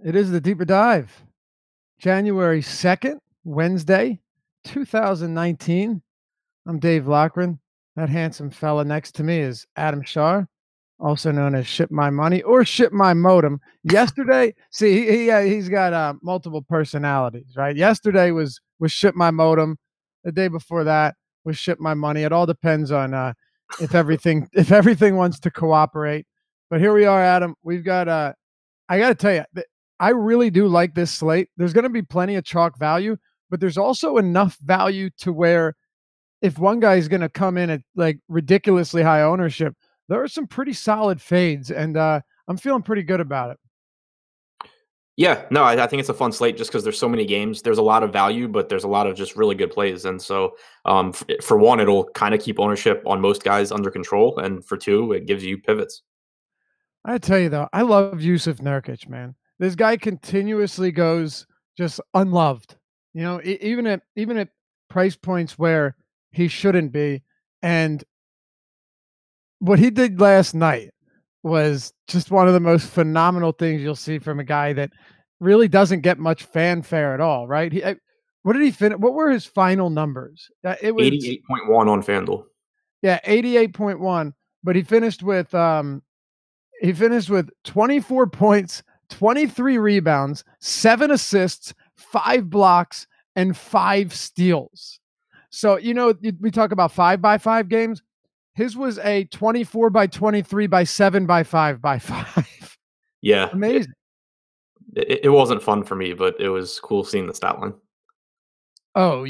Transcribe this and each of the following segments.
It is the Deeper Dive. January 2nd, Wednesday, 2019. I'm Dave Lochran. That handsome fella next to me is Adam Shaw, also known as Ship My Money or Ship My Modem. Yesterday, he's got multiple personalities, right? Yesterday was Ship My Modem. The day before that was Ship My Money. It all depends on if everything wants to cooperate. But here we are, Adam. We've got I got to tell you, I really do like this slate. There's going to be plenty of chalk value, but there's also enough value to where if one guy is going to come in at like ridiculously high ownership, there are some pretty solid fades, and I'm feeling pretty good about it. Yeah, no, I think it's a fun slate just because there's so many games. There's a lot of value, but there's a lot of just really good plays. And so for one, it'll kind of keep ownership on most guys under control. And for two, it gives you pivots. I tell you, though, I love Yusuf Nurkic, man. This guy continuously goes just unloved, you know, even at price points where he shouldn't be. And what he did last night was just one of the most phenomenal things you'll see from a guy that really doesn't get much fanfare at all, right? What did he finish? What were his final numbers? It was 88.1 on FanDuel. Yeah, 88.1. But he finished with 24 points, 23 rebounds, 7 assists, 5 blocks, and 5 steals. So, you know, we talk about 5x5 games. His was a 24 by 23 by 7 by 5 by 5. Yeah. Amazing. It wasn't fun for me, but it was cool seeing the stat line. Oh,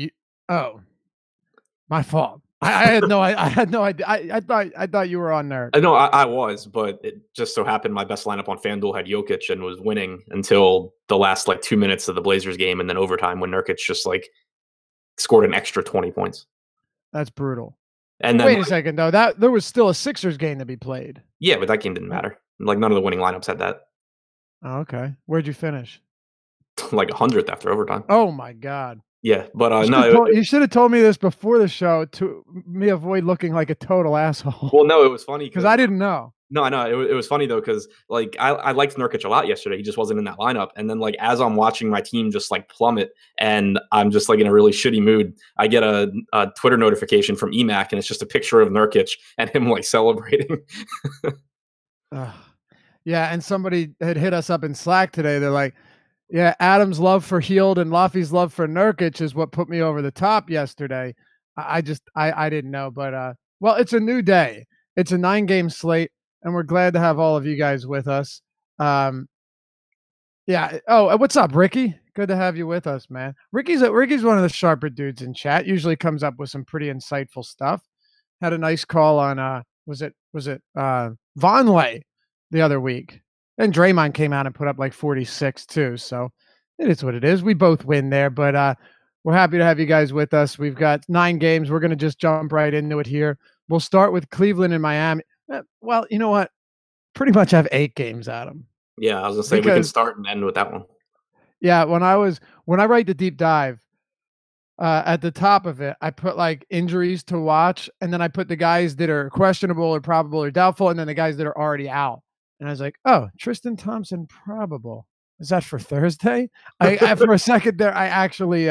my fault. I had no idea. I thought you were on there. I know I was, but it just so happened my best lineup on FanDuel had Jokic and was winning until the last 2 minutes of the Blazers game, and then overtime when Nurkic just scored an extra 20 points. That's brutal. And then, wait a second though, that there was still a Sixers game to be played. Yeah, but that game didn't matter. None of the winning lineups had that. Oh, okay. Where'd you finish? 100th after overtime. Oh my God. Yeah, but you should have told me this before the show to me avoid looking like a total asshole. Well, no, it was funny because I didn't know. No, I know it was funny though because I liked Nurkic a lot yesterday. He just wasn't in that lineup, and then as I'm watching my team just plummet, and I'm just in a really shitty mood, I get a Twitter notification from EMAC, and it's just a picture of Nurkic and him celebrating. Yeah, and somebody had hit us up in Slack today. They're like, yeah, Adam's love for Hield and Laffy's love for Nurkic is what put me over the top yesterday. I didn't know, but well, it's a new day. It's a 9-game slate, and we're glad to have all of you guys with us. Yeah. Oh, what's up, Ricky? Good to have you with us, man. Ricky's one of the sharper dudes in chat. Usually comes up with some pretty insightful stuff. Had a nice call on was it Vonleh the other week. And Draymond came out and put up 46 too. So it is what it is. We both win there, but we're happy to have you guys with us. We've got 9 games. We're going to just jump right into it here. We'll start with Cleveland and Miami. Well, you know what? Pretty much have 8 games, Adam. Yeah, I was going to say we can start and end with that one. Yeah, when I write the deep dive, at the top of it, I put injuries to watch, and then I put the guys that are questionable or probable or doubtful, and then the guys that are already out. And I was like, oh, Tristan Thompson, probable. Is that for Thursday? I for a second there, I actually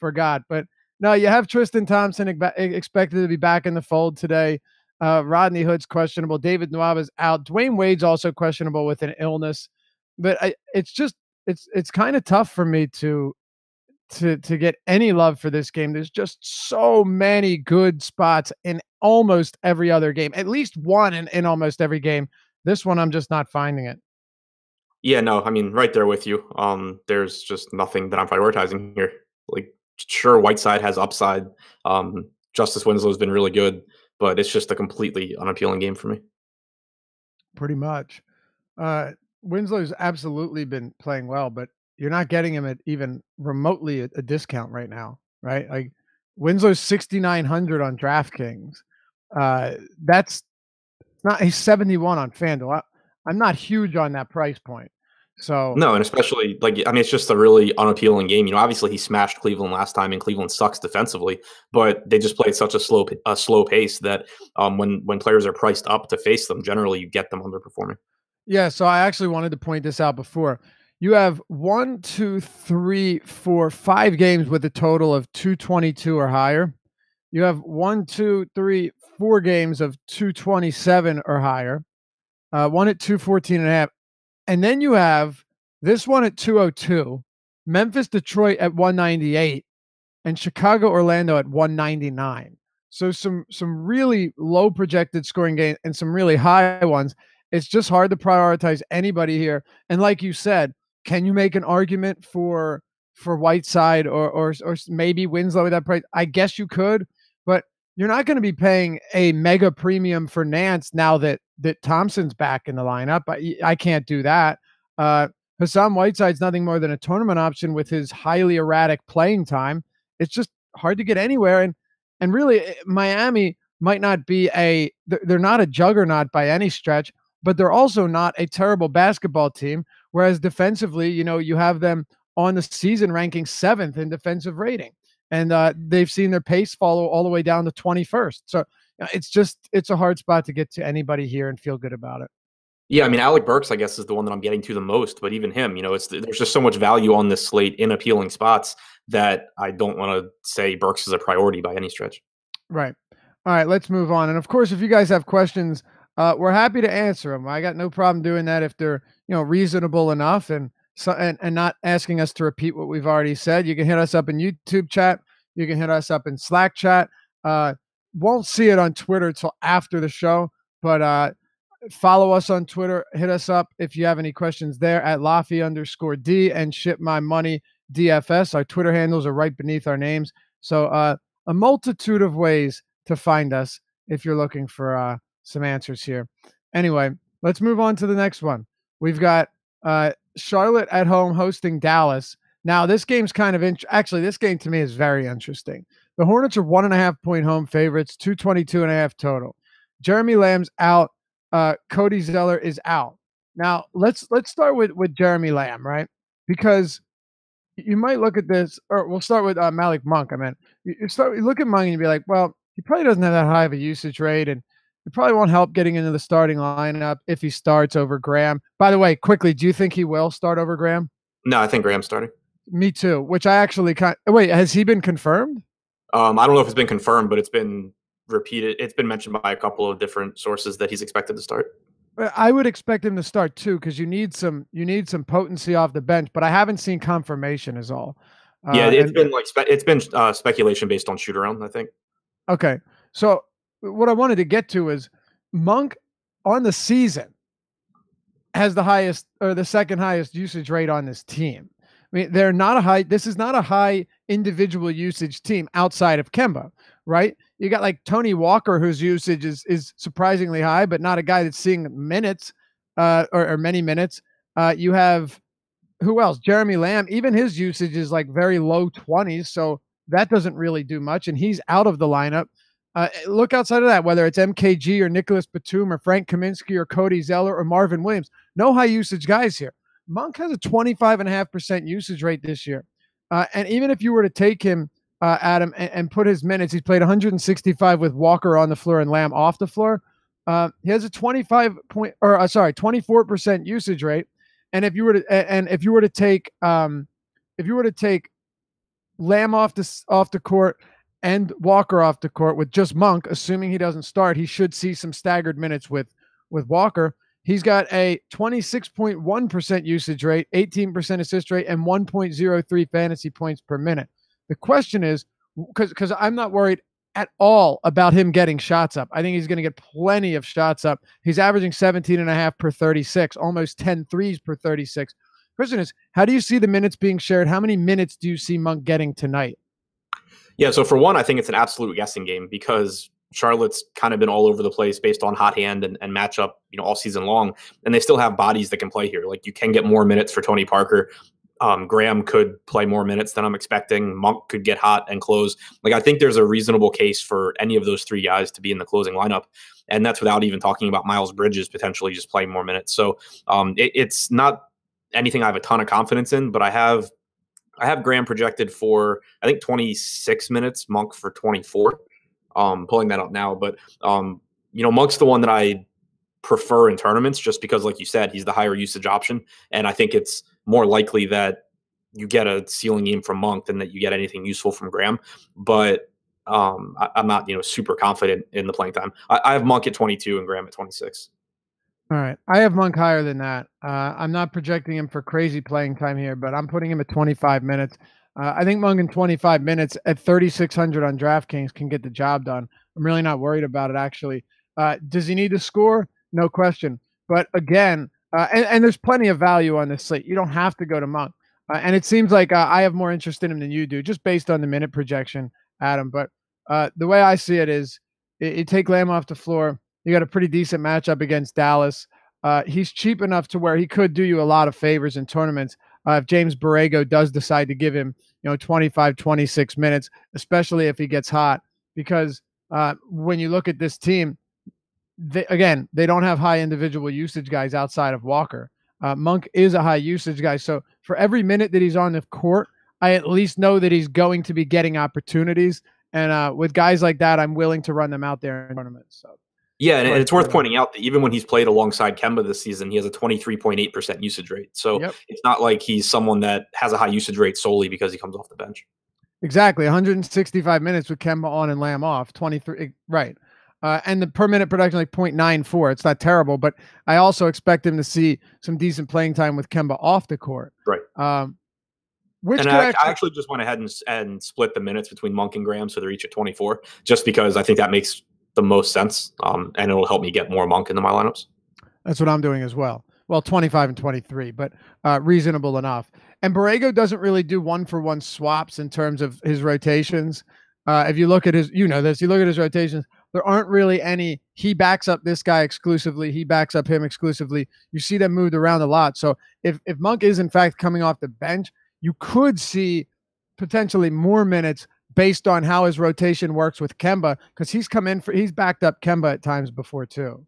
forgot. But no, you have Tristan Thompson expected to be back in the fold today. Rodney Hood's questionable. David Nwaba's out. Dwayne Wade's also questionable with an illness. But it's kind of tough for me to get any love for this game. There's just so many good spots in almost every other game. At least one in almost every game. This one, I'm just not finding it. Yeah, no, I mean, right there with you. There's just nothing that I'm prioritizing here. Sure, Whiteside has upside. Justice Winslow's been really good, but it's just a completely unappealing game for me. Pretty much. Winslow's absolutely been playing well, but you're not getting him at even remotely a discount right now, right? Winslow's 6,900 on DraftKings. That's not, he's 71 on FanDuel. I'm not huge on that price point. So no, and especially it's just a really unappealing game. Obviously he smashed Cleveland last time, and Cleveland sucks defensively, but they just play at such a slow pace that when players are priced up to face them, generally you get them underperforming. Yeah, so I actually wanted to point this out before. You have 1, 2, 3, 4, 5 games with a total of 222 or higher. You have 1, 2, 3, 4 games of 227 or higher. One at 214.5. And then you have this one at 202, Memphis, Detroit at 198, and Chicago, Orlando at 199. So some really low projected scoring games and some really high ones. It's just hard to prioritize anybody here. And like you said, can you make an argument for Whiteside or maybe Winslow at that price? I guess you could, but you're not going to be paying a mega premium for Nance now that Thompson's back in the lineup. I can't do that. Hassan Whiteside's nothing more than a tournament option with his highly erratic playing time. It's just hard to get anywhere. And really, Miami might not be they're not a juggernaut by any stretch, but they're also not a terrible basketball team. Whereas defensively, you have them on the season ranking 7th in defensive rating. And they've seen their pace follow all the way down to 21st. So it's a hard spot to get to anybody here and feel good about it. Yeah, I mean, Alec Burks, I guess, is the one that I'm getting to the most. But even him, there's just so much value on this slate in appealing spots that I don't want to say Burks is a priority by any stretch. Right. All right, let's move on. And of course, if you guys have questions, we're happy to answer them. I got no problem doing that if they're reasonable enough and not asking us to repeat what we've already said. You can hit us up in YouTube chat. You can hit us up in Slack chat. Won't see it on Twitter until after the show, but follow us on Twitter. Hit us up if you have any questions there at Laffy_D and Ship My Money DFS. Our Twitter handles are right beneath our names. So a multitude of ways to find us if you're looking for some answers here. Anyway, let's move on to the next one. We've got Charlotte at home hosting Dallas. Now, this game's kind of actually, this game to me is very interesting. The Hornets are 1.5-point home favorites, 222.5 total. Jeremy Lamb's out. Cody Zeller is out. Now, let's start with Jeremy Lamb, right? Because you might look at this, or we'll start with Malik Monk. I mean, you look at Monk and you'd be like, well, he probably doesn't have that high of a usage rate, and it probably won't help getting into the starting lineup if he starts over Graham. By the way, quickly, do you think he will start over Graham? No, I think Graham's starting. Me too, which I actually wait, has he been confirmed? I don't know if it's been confirmed, but it's been repeated. It's been mentioned by a couple of different sources that he's expected to start. I would expect him to start too, because you need some potency off the bench, but I haven't seen confirmation is all. Yeah, it's been speculation based on shoot around, I think. Okay. So what I wanted to get to is Monk on the season has the highest or the second highest usage rate on this team. I mean, this is not a high individual usage team outside of Kemba, right? You got like Tony Walker, whose usage is surprisingly high, but not a guy that's seeing minutes or many minutes. You have who else? Jeremy Lamb, even his usage is like very low 20s. So that doesn't really do much. And he's out of the lineup. Look outside of that, whether it's MKG or Nicholas Batum or Frank Kaminsky or Cody Zeller or Marvin Williams, no high usage guys here. Monk has a 25.5% usage rate this year. And even if you were to take him, Adam, and put his minutes, he's played 165 with Walker on the floor and Lamb off the floor. He has a 24% usage rate. And if you were to take Lamb off the court and Walker off the court with just Monk, assuming he doesn't start, he should see some staggered minutes with Walker. He's got a 26.1% usage rate, 18% assist rate, and 1.03 fantasy points per minute. The question is, because I'm not worried at all about him getting shots up. I think he's going to get plenty of shots up. He's averaging 17.5 per 36, almost 10 threes per 36. Question is, how do you see the minutes being shared? How many minutes do you see Monk getting tonight? Yeah, so for one, I think it's an absolute guessing game because Charlotte's kind of been all over the place based on hot hand and matchup, all season long, and they still have bodies that can play here. Like you can get more minutes for Tony Parker. Graham could play more minutes than I'm expecting. Monk could get hot and close. Like I think there's a reasonable case for any of those three guys to be in the closing lineup, and that's without even talking about Miles Bridges potentially just playing more minutes. So it's not anything I have a ton of confidence in, but I have Graham projected for I think 26 minutes, Monk for 24. Pulling that up now, but Monk's the one that I prefer in tournaments just because, like you said, he's the higher usage option, and I think it's more likely that you get a ceiling game from Monk than that you get anything useful from Graham. But I'm not, super confident in the playing time. I have Monk at 22 and Graham at 26. All right. I have Monk higher than that. I'm not projecting him for crazy playing time here, but I'm putting him at 25 minutes. I think Monk in 25 minutes at 3,600 on DraftKings can get the job done. I'm really not worried about it, actually. Does he need to score? No question. But again, and there's plenty of value on this slate. You don't have to go to Monk. And it seems like I have more interest in him than you do, just based on the minute projection, Adam. But the way I see it is you take Lamb off the floor. You got a pretty decent matchup against Dallas. He's cheap enough to where he could do you a lot of favors in tournaments if James Borrego does decide to give him, 25, 26 minutes, especially if he gets hot. Because when you look at this team, they don't have high individual usage guys outside of Walker. Monk is a high usage guy. So for every minute that he's on the court, I at least know that he's going to be getting opportunities. And with guys like that, I'm willing to run them out there in tournaments. So. Yeah, and it's worth pointing out that even when he's played alongside Kemba this season, he has a 23.8% usage rate. So It's not like he's someone that has a high usage rate solely because he comes off the bench. Exactly. 165 minutes with Kemba on and Lamb off, 23. Right. And the per minute production, like 0.94. It's not terrible, but I also expect him to see some decent playing time with Kemba off the court. Right. I actually just went ahead and split the minutes between Monk and Graham so they're each at 24, just because I think that makes the most sense, and it'll help me get more Monk into my lineups. That's what I'm doing as well. Well, 25 and 23, but reasonable enough. And Borrego doesn't really do one-for-one swaps in terms of his rotations. If you look at his, you look at his rotations, there aren't really any, he backs up this guy exclusively, he backs up him exclusively. You see them moved around a lot. So if Monk is in fact coming off the bench, you could see potentially more minutes based on how his rotation works with Kemba, because he's backed up Kemba at times before too.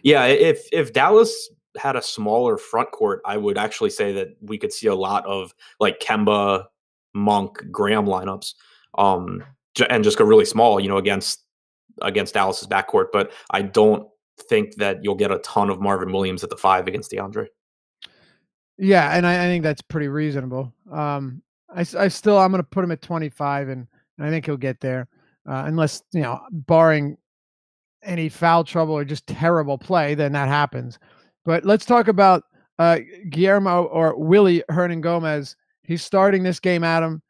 Yeah, if Dallas had a smaller front court, I would actually say that we could see a lot of like Kemba, Monk, Graham lineups, and just go really small, against Dallas's backcourt. But I don't think that you'll get a ton of Marvin Williams at the 5 against DeAndre. Yeah, and I think that's pretty reasonable. I'm going to put him at 25, and I think he'll get there, unless, barring any foul trouble or just terrible play, then that happens. But let's talk about Guillermo or Willie Hernan-Gomez. He's starting this game, Adam.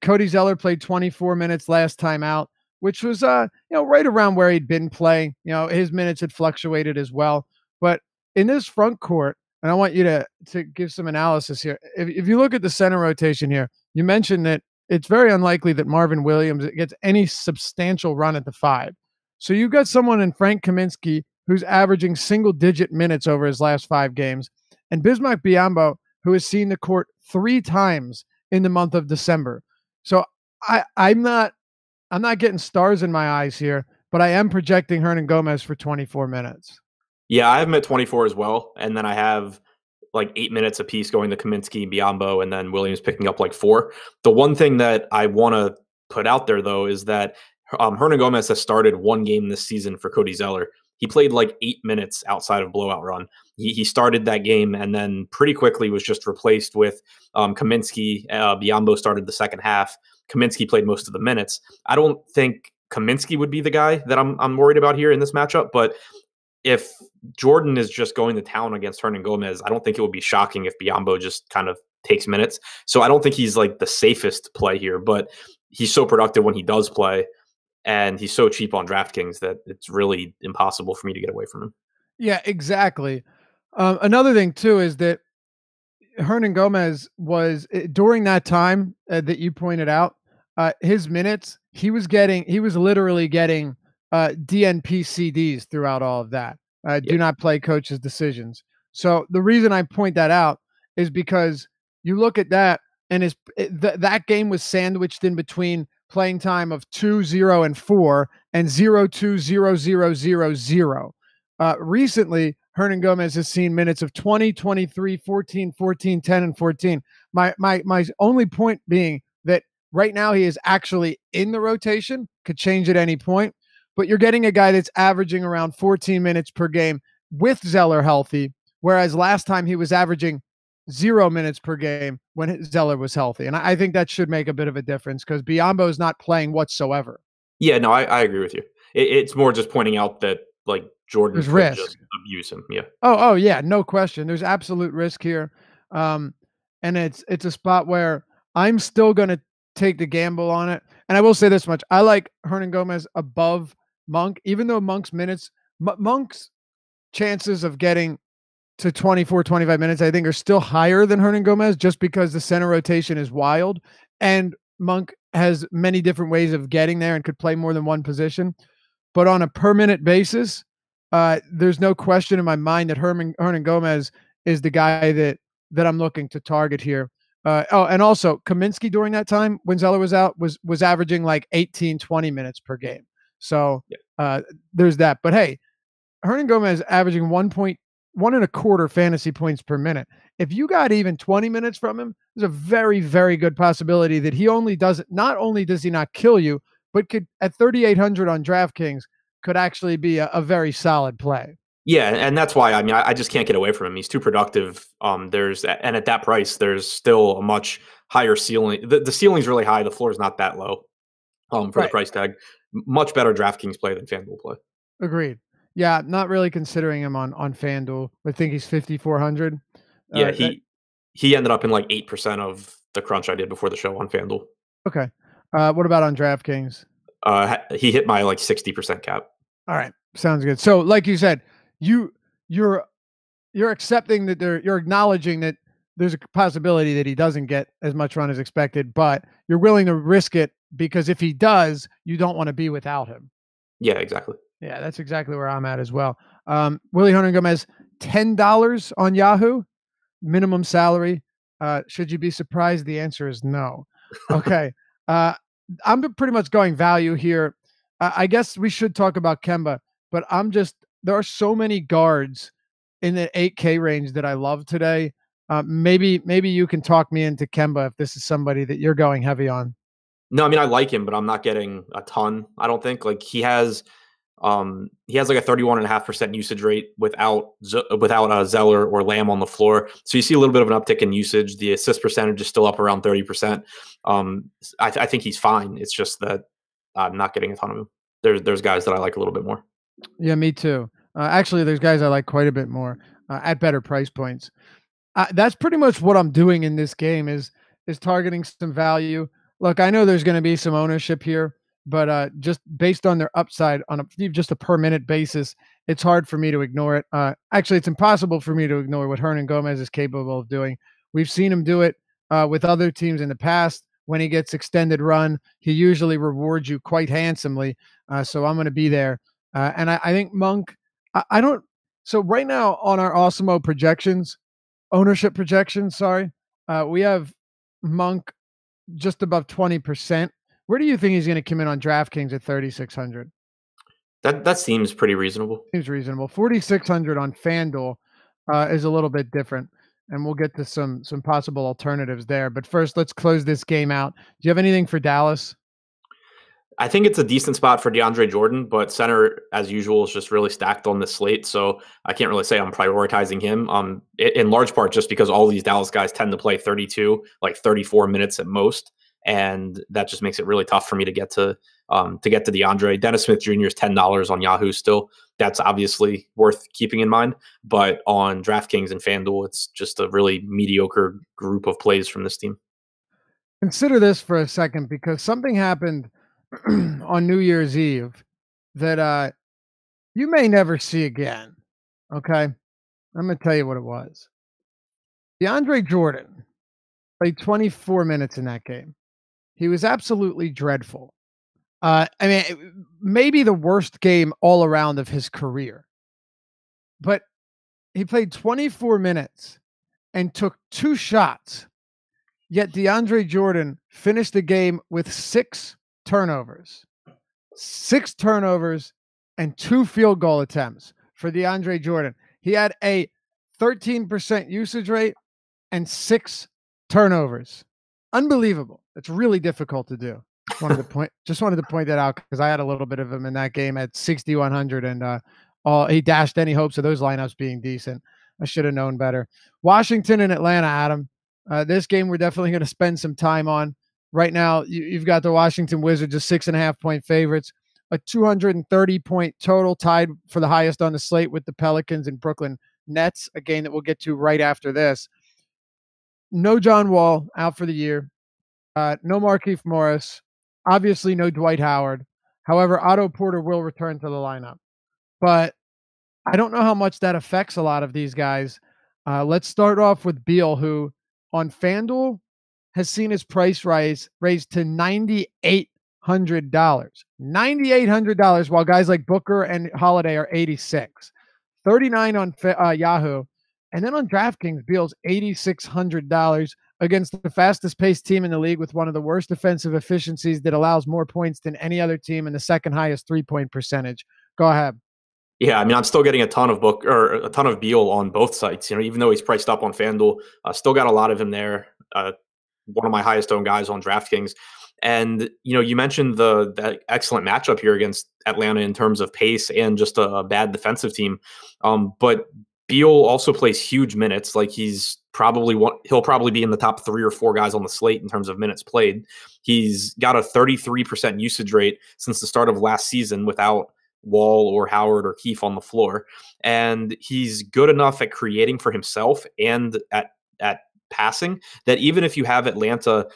Cody Zeller played 24 minutes last time out, which was, right around where he'd been playing. His minutes had fluctuated as well. But in this front court, and I want you to give some analysis here. If you look at the center rotation here, you mentioned that it's very unlikely that Marvin Williams gets any substantial run at the 5. So you've got someone in Frank Kaminsky who's averaging single-digit minutes over his last 5 games, and Bismack Biyombo, who has seen the court 3 times in the month of December. So I'm not getting stars in my eyes here, but I am projecting Hernan-Gomez for 24 minutes. Yeah, I have him at 24 as well, and then I have like 8 minutes apiece going to Kaminsky, Biyombo, and then Williams picking up like 4. The one thing that I want to put out there, though, is that Hernan-Gomez has started 1 game this season for Cody Zeller. He played like 8 minutes outside of blowout run. He started that game and then pretty quickly was just replaced with Kaminsky. Biyombo started the second half. Kaminsky played most of the minutes. I don't think Kaminsky would be the guy that I'm worried about here in this matchup, but if Jordan is just going to town against Hernan-Gomez, I don't think it would be shocking if Biyombo just kind of takes minutes. So I don't think he's like the safest play here, but he's so productive when he does play, and he's so cheap on DraftKings that it's really impossible for me to get away from him. Yeah, exactly. Another thing too is that Hernan-Gomez was, during that time that you pointed out, his minutes, he was literally getting DNP CDs throughout all of that. Do not play coach's decisions. So the reason I point that out is because you look at that, and that game was sandwiched in between playing time of 2, 0, and 4 and 0, 2, 0, 0, 0, 0. Recently, Hernan-Gomez has seen minutes of 20, 23, 14, 14, 10, and 14. My only point being that right now he is actually in the rotation, could change at any point, but you're getting a guy that's averaging around 14 minutes per game with Zeller healthy, whereas last time he was averaging 0 minutes per game when Zeller was healthy. And I think that should make a bit of a difference because Biyombo is not playing whatsoever. Yeah, no, I agree with you. It's more just pointing out that like Jordan There's could risk. just abuse him. Yeah. Oh, yeah, no question. There's absolute risk here. And it's a spot where I'm still going to take the gamble on it. And I will say this much. I like Hernan Gomez above Monk, even though Monk's chances of getting to 24, 25 minutes, I think, are still higher than Hernan Gomez just because the center rotation is wild. And Monk has many different ways of getting there and could play more than one position. But on a per minute basis, there's no question in my mind that Hernan Gomez is the guy that I'm looking to target here. And also Kaminsky during that time when Zeller was out was averaging like 18, 20 minutes per game. So there's that. But hey, Hernan Gomez averaging 1.125 fantasy points per minute. If you got even 20 minutes from him, there's a very, very good possibility that not only does he not kill you, but could at 3,800 on DraftKings could actually be a very solid play. Yeah, and that's why I just can't get away from him. He's too productive. And at that price, there's still a much higher ceiling. The ceiling's really high. The floor is not that low. For the price tag, much better DraftKings play than FanDuel play. Agreed. Yeah, not really considering him on FanDuel. I think he's 5,400. Yeah, he ended up in like 8% of the crunch I did before the show on FanDuel. Okay. What about on DraftKings? He hit my like 60% cap. All right, sounds good. So, like you said, you're accepting that you're acknowledging that there's a possibility that he doesn't get as much run as expected, but you're willing to risk it because if he does, you don't want to be without him. Yeah, exactly. Yeah, that's exactly where I'm at as well. Willie Hernan Gomez, $10 on Yahoo, minimum salary. Should you be surprised? The answer is no. Okay. I'm pretty much going value here. I guess we should talk about Kemba, but there are so many guards in the 8K range that I love today. Maybe you can talk me into Kemba if this is somebody that you're going heavy on. No, I like him, but I'm not getting a ton. I don't think like he has like a 31.5% usage rate without Zeller or Lamb on the floor. So you see a little bit of an uptick in usage. The assist percentage is still up around 30%. I think he's fine. It's just that I'm not getting a ton of him. There's guys that I like a little bit more. Yeah, me too. Actually, there's guys I like quite a bit more at better price points. That's pretty much what I'm doing in this game is targeting some value. Look, I know there's going to be some ownership here, but just based on their upside on just a per minute basis, it's hard for me to ignore it. Actually, it's impossible for me to ignore what Hernan Gomez is capable of doing. We've seen him do it with other teams in the past. When he gets extended run, he usually rewards you quite handsomely. So I'm going to be there. And I think Monk, I don't. So right now on our Awesemo ownership projections, we have Monk just above 20%. Where do you think he's going to come in on DraftKings at 3,600? That seems pretty reasonable. Seems reasonable. 4,600 on FanDuel is a little bit different, and we'll get to some possible alternatives there. But first, let's close this game out. Do you have anything for Dallas? I think it's a decent spot for DeAndre Jordan, but center, as usual, is just really stacked on the slate. So I can't really say I'm prioritizing him. In large part, just because all these Dallas guys tend to play 32, like 34 minutes at most, and that just makes it really tough for me to get to DeAndre. Dennis Smith Jr. is $10 on Yahoo still. That's obviously worth keeping in mind. But on DraftKings and FanDuel, it's just a really mediocre group of plays from this team. Consider this for a second, because something happened on New Year's Eve that you may never see again. Okay? I'm going to tell you what it was. DeAndre Jordan played 24 minutes in that game. He was absolutely dreadful. Maybe the worst game all around of his career. But he played 24 minutes and took 2 shots. Yet DeAndre Jordan finished the game with 6 turnovers. 6 turnovers and 2 field goal attempts for DeAndre Jordan. He had a 13% usage rate and 6 turnovers. Unbelievable. It's really difficult to do. Just wanted to point that out because I had a little bit of him in that game at 6,100, and he dashed any hopes of those lineups being decent. I should have known better. Washington and Atlanta, Adam. This game we're definitely going to spend some time on. Right now, you've got the Washington Wizards as 6.5-point favorites, a 230-point total, tied for the highest on the slate with the Pelicans and Brooklyn Nets, a game that we'll get to right after this. No John Wall, out for the year. No Markieff Morris. Obviously, no Dwight Howard. However, Otto Porter will return to the lineup. But I don't know how much that affects a lot of these guys. Let's start off with Beal, who on FanDuel has seen his price raised to $9,800. $9,800, while guys like Booker and Holiday are $86. $39 on Yahoo. And then on DraftKings, Beal's $8,600 against the fastest paced team in the league with one of the worst defensive efficiencies that allows more points than any other team and the second highest 3-point percentage. Go ahead. Yeah, I mean, I'm still getting a ton of Beal on both sites. Even though he's priced up on FanDuel, still got a lot of him there. One of my highest owned guys on DraftKings. And you mentioned that excellent matchup here against Atlanta in terms of pace and just a bad defensive team. But Beal also plays huge minutes. Like he'll probably be in the top 3 or 4 guys on the slate in terms of minutes played. He's got a 33% usage rate since the start of last season without Wall or Howard or Keefe on the floor. And he's good enough at creating for himself and at passing that even if you have Atlanta,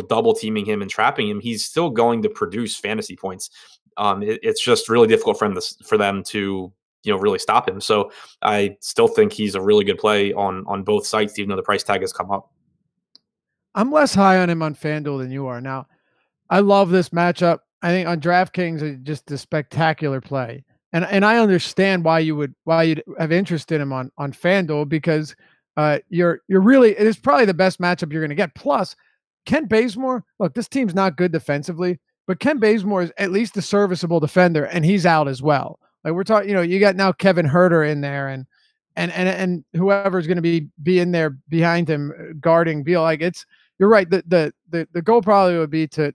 double teaming him and trapping him, he's still going to produce fantasy points. It's just really difficult for them to really stop him. So I still think he's a really good play on both sites, even though the price tag has come up. I'm less high on him on FanDuel than you are. Now, I love this matchup. I think on DraftKings, it's just a spectacular play. And I understand why you'd have interest in him on FanDuel, because you're really, it is probably the best matchup you're going to get. Plus, Kent Bazemore, look, this team's not good defensively, but Kent Bazemore is at least a serviceable defender, and he's out as well. Like we're talking, you got now Kevin Herter in there, and whoever's going to be in there behind him guarding Beal. Like you're right. The goal probably would be to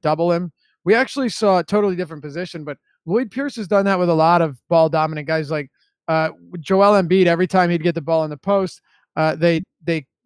double him. We actually saw a totally different position, but Lloyd Pierce has done that with a lot of ball dominant guys like Joel Embiid. Every time he'd get the ball in the post, they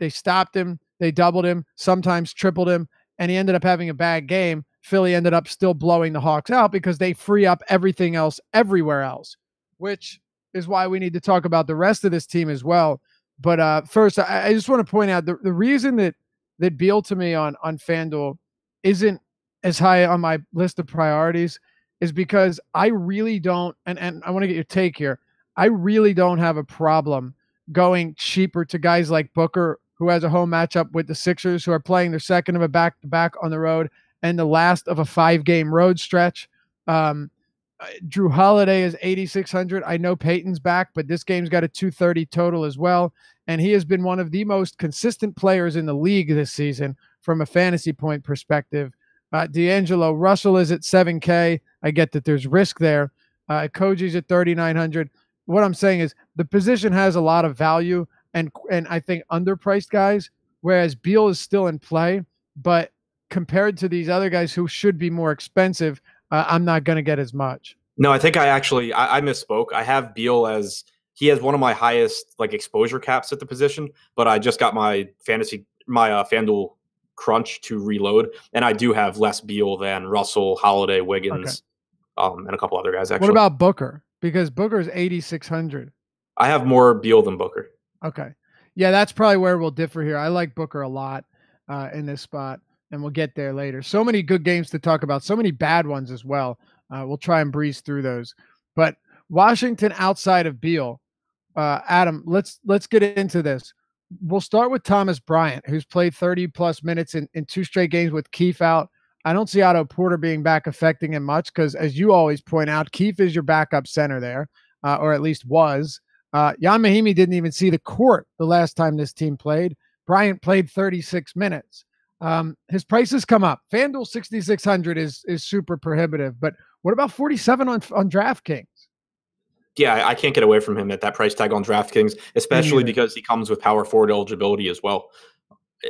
stopped him, they doubled him, sometimes tripled him, and he ended up having a bad game. Philly ended up still blowing the Hawks out because they free up everything else everywhere else, which is why we need to talk about the rest of this team as well. But first, I just want to point out the reason that Beal to me on FanDuel isn't as high on my list of priorities is because I really don't, and I want to get your take here, I really don't have a problem going cheaper to guys like Booker, who has a home matchup with the Sixers, who are playing their second of a back-to-back on the road and the last of a 5-game road stretch. Drew Holiday is 8,600. I know Peyton's back, but this game's got a 230 total as well. And he has been one of the most consistent players in the league this season from a fantasy point perspective. D'Angelo Russell is at 7K. I get that there's risk there. Koji's at 3,900. What I'm saying is the position has a lot of value and I think underpriced guys, whereas Beal is still in play. But compared to these other guys who should be more expensive, I'm not going to get as much. No, I think I misspoke. I have Beal as he has one of my highest exposure caps at the position, but I just got my FanDuel crunch to reload, and I do have less Beal than Russell, Holiday, Wiggins, and a couple other guys. Actually, what about Booker? Because Booker's 8,600. I have more Beal than Booker. Okay, yeah, that's probably where we'll differ here. I like Booker a lot in this spot, and we'll get there later. So many good games to talk about, so many bad ones as well. We'll try and breeze through those. But Washington outside of Beal, Adam, let's get into this. We'll start with Thomas Bryant, who's played 30-plus minutes in 2 straight games with Keefe out. I don't see Otto Porter being back affecting him much because, as you always point out, Keefe is your backup center there, or at least was. Jan Mahimi didn't even see the court the last time this team played. Bryant played 36 minutes. His prices come up. FanDuel 6,600 is super prohibitive, but what about 47 on DraftKings? Yeah, I can't get away from him at that price tag on DraftKings, especially because he comes with power forward eligibility as well.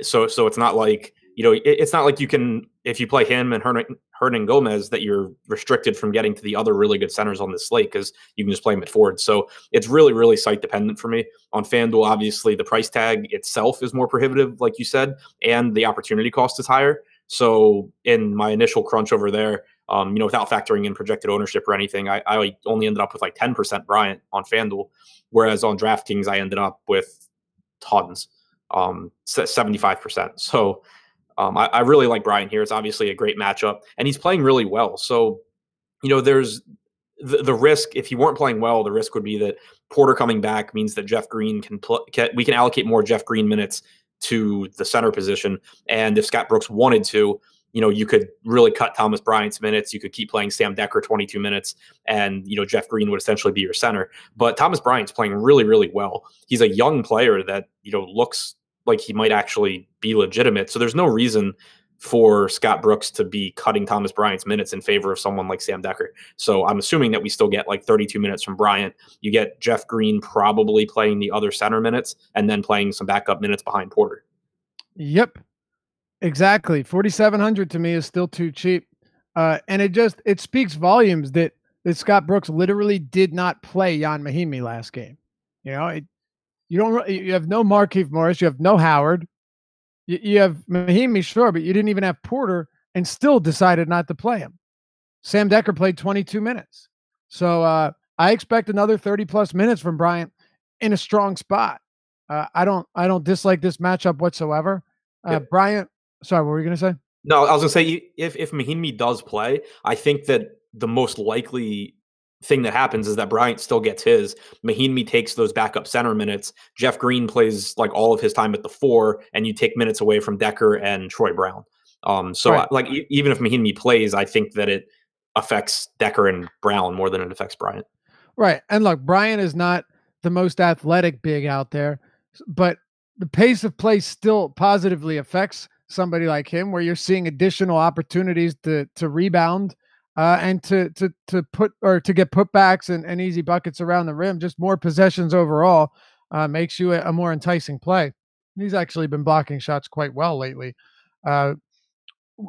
So it's not like it's not like you can, if you play him and Hernan Gomez, that you're restricted from getting to the other really good centers on this slate because you can just play him at forward. So it's really, really site dependent for me. On FanDuel, obviously, the price tag itself is more prohibitive, like you said, and the opportunity cost is higher. So in my initial crunch over there, without factoring in projected ownership or anything, I only ended up with like 10% Bryant on FanDuel, whereas on DraftKings, I ended up with tons, 75%. So I really like Bryant here. It's obviously a great matchup, and he's playing really well. So, there's the risk. If he weren't playing well, the risk would be that Porter coming back means that Jeff Green we can allocate more Jeff Green minutes to the center position. And if Scott Brooks wanted to, you could really cut Thomas Bryant's minutes. You could keep playing Sam Dekker 22 minutes, and Jeff Green would essentially be your center. But Thomas Bryant's playing really, really well. He's a young player that looks like he might actually be legitimate. So there's no reason for Scott Brooks to be cutting Thomas Bryant's minutes in favor of someone like Sam Dekker. So I'm assuming that we still get like 32 minutes from Bryant. You get Jeff Green probably playing the other center minutes and then playing some backup minutes behind Porter. Yep, exactly. 4,700 to me is still too cheap. And it speaks volumes that Scott Brooks literally did not play Jan Mahimi last game. You have no Markieff Morris. You have no Howard. You have Mahimi, sure, but you didn't even have Porter and still decided not to play him. Sam Dekker played 22 minutes. So I expect another 30-plus minutes from Bryant in a strong spot. I don't dislike this matchup whatsoever. Bryant, sorry, what were you going to say? No, I was going to say, if Mahimi does play, I think that the most likely thing that happens is that Bryant still gets his. Mahimi takes those backup center minutes. Jeff Green plays like all of his time at the 4, and you take minutes away from Dekker and Troy Brown. Right. Like even if Mahimi plays, I think that it affects Dekker and Brown more than it affects Bryant. Right. And look, Bryant is not the most athletic big out there, but the pace of play still positively affects somebody like him, where you're seeing additional opportunities to rebound and to get putbacks and easy buckets around the rim. Just more possessions overall makes you a more enticing play. He's actually been blocking shots quite well lately.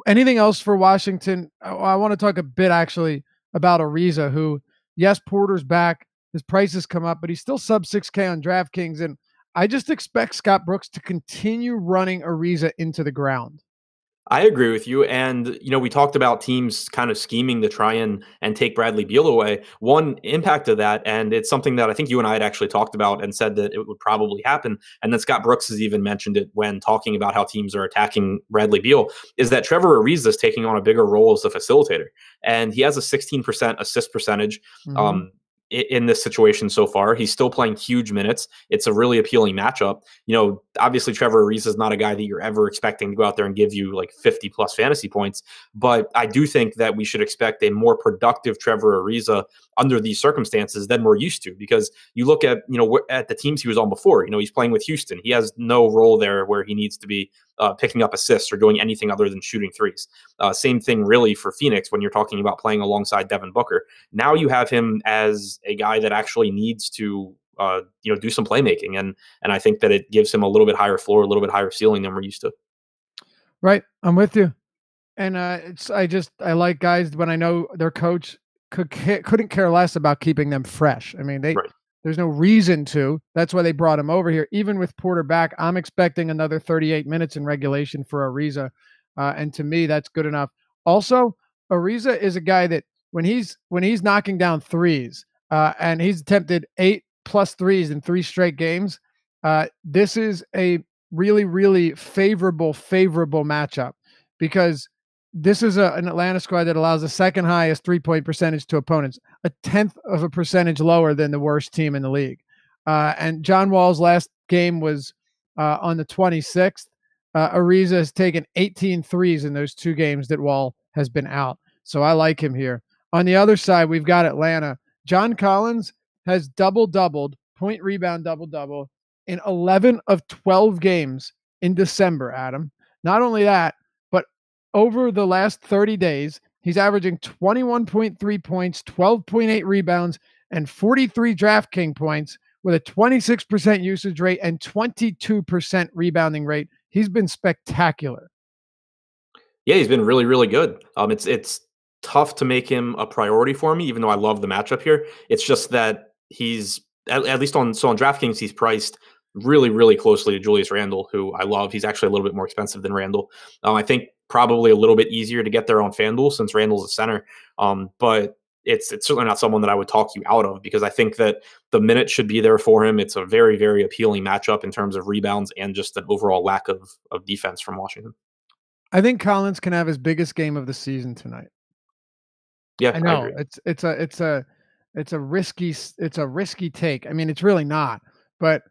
Anything else for Washington? I want to talk a bit actually about Ariza, who, yes, Porter's back. His prices come up, but he's still sub 6K on DraftKings. And I just expect Scott Brooks to continue running Ariza into the ground. I agree with you. And, we talked about teams kind of scheming to try and take Bradley Beal away. One impact of that, and it's something that I think you and I had actually talked about and said that it would probably happen, and then Scott Brooks has even mentioned it when talking about how teams are attacking Bradley Beal, is that Trevor Ariza is taking on a bigger role as a facilitator. And he has a 16% assist percentage. Mm-hmm. In this situation so far. He's still playing huge minutes. It's a really appealing matchup. Obviously Trevor Ariza is not a guy that you're ever expecting to go out there and give you like 50 plus fantasy points, but I do think that we should expect a more productive Trevor Ariza under these circumstances than we're used to, because you look at, at the teams he was on before, he's playing with Houston. He has no role there where he needs to be picking up assists or doing anything other than shooting threes. Same thing really for Phoenix when you're talking about playing alongside Devin Booker. Now you have him as a guy that actually needs to do some playmaking, and I think that it gives him a little bit higher floor, a little bit higher ceiling than we're used to. Right, I'm with you. And I like guys when I know their coach couldn't care less about keeping them fresh. I mean, there's no reason to. That's why they brought him over here. Even with Porter back, I'm expecting another 38 minutes in regulation for Ariza. And to me, that's good enough. Also, Ariza is a guy that when he's knocking down threes, and he's attempted 8+ threes in 3 straight games, this is a really, really favorable matchup, because this is an Atlanta squad that allows the second highest 3-point percentage to opponents, a 10th of a percentage lower than the worst team in the league. And John Wall's last game was on the 26th. Ariza has taken 18 threes in those 2 games that Wall has been out. So I like him here. On the other side, we've got Atlanta. John Collins has doubled, point rebound double in 11 of 12 games in December, Adam. Not only that, but over the last 30 days, he's averaging 21.3 points, 12.8 rebounds, and 43 DraftKings points with a 26% usage rate and 22% rebounding rate. He's been spectacular. Yeah, he's been really, really good. It's tough to make him a priority for me, even though I love the matchup here. It's just that he's at least on DraftKings, he's priced really, really closely to Julius Randle, who I love. He's actually a little bit more expensive than Randle. I think probably a little bit easier to get there on FanDuel since Randle's a center. But it's certainly not someone that I would talk you out of because I think that the minute should be there for him. It's a very, very appealing matchup in terms of rebounds and just an overall lack of defense from Washington. I think Collins can have his biggest game of the season tonight. Yeah, I I know agree. it's a risky take. I mean, it's really not, but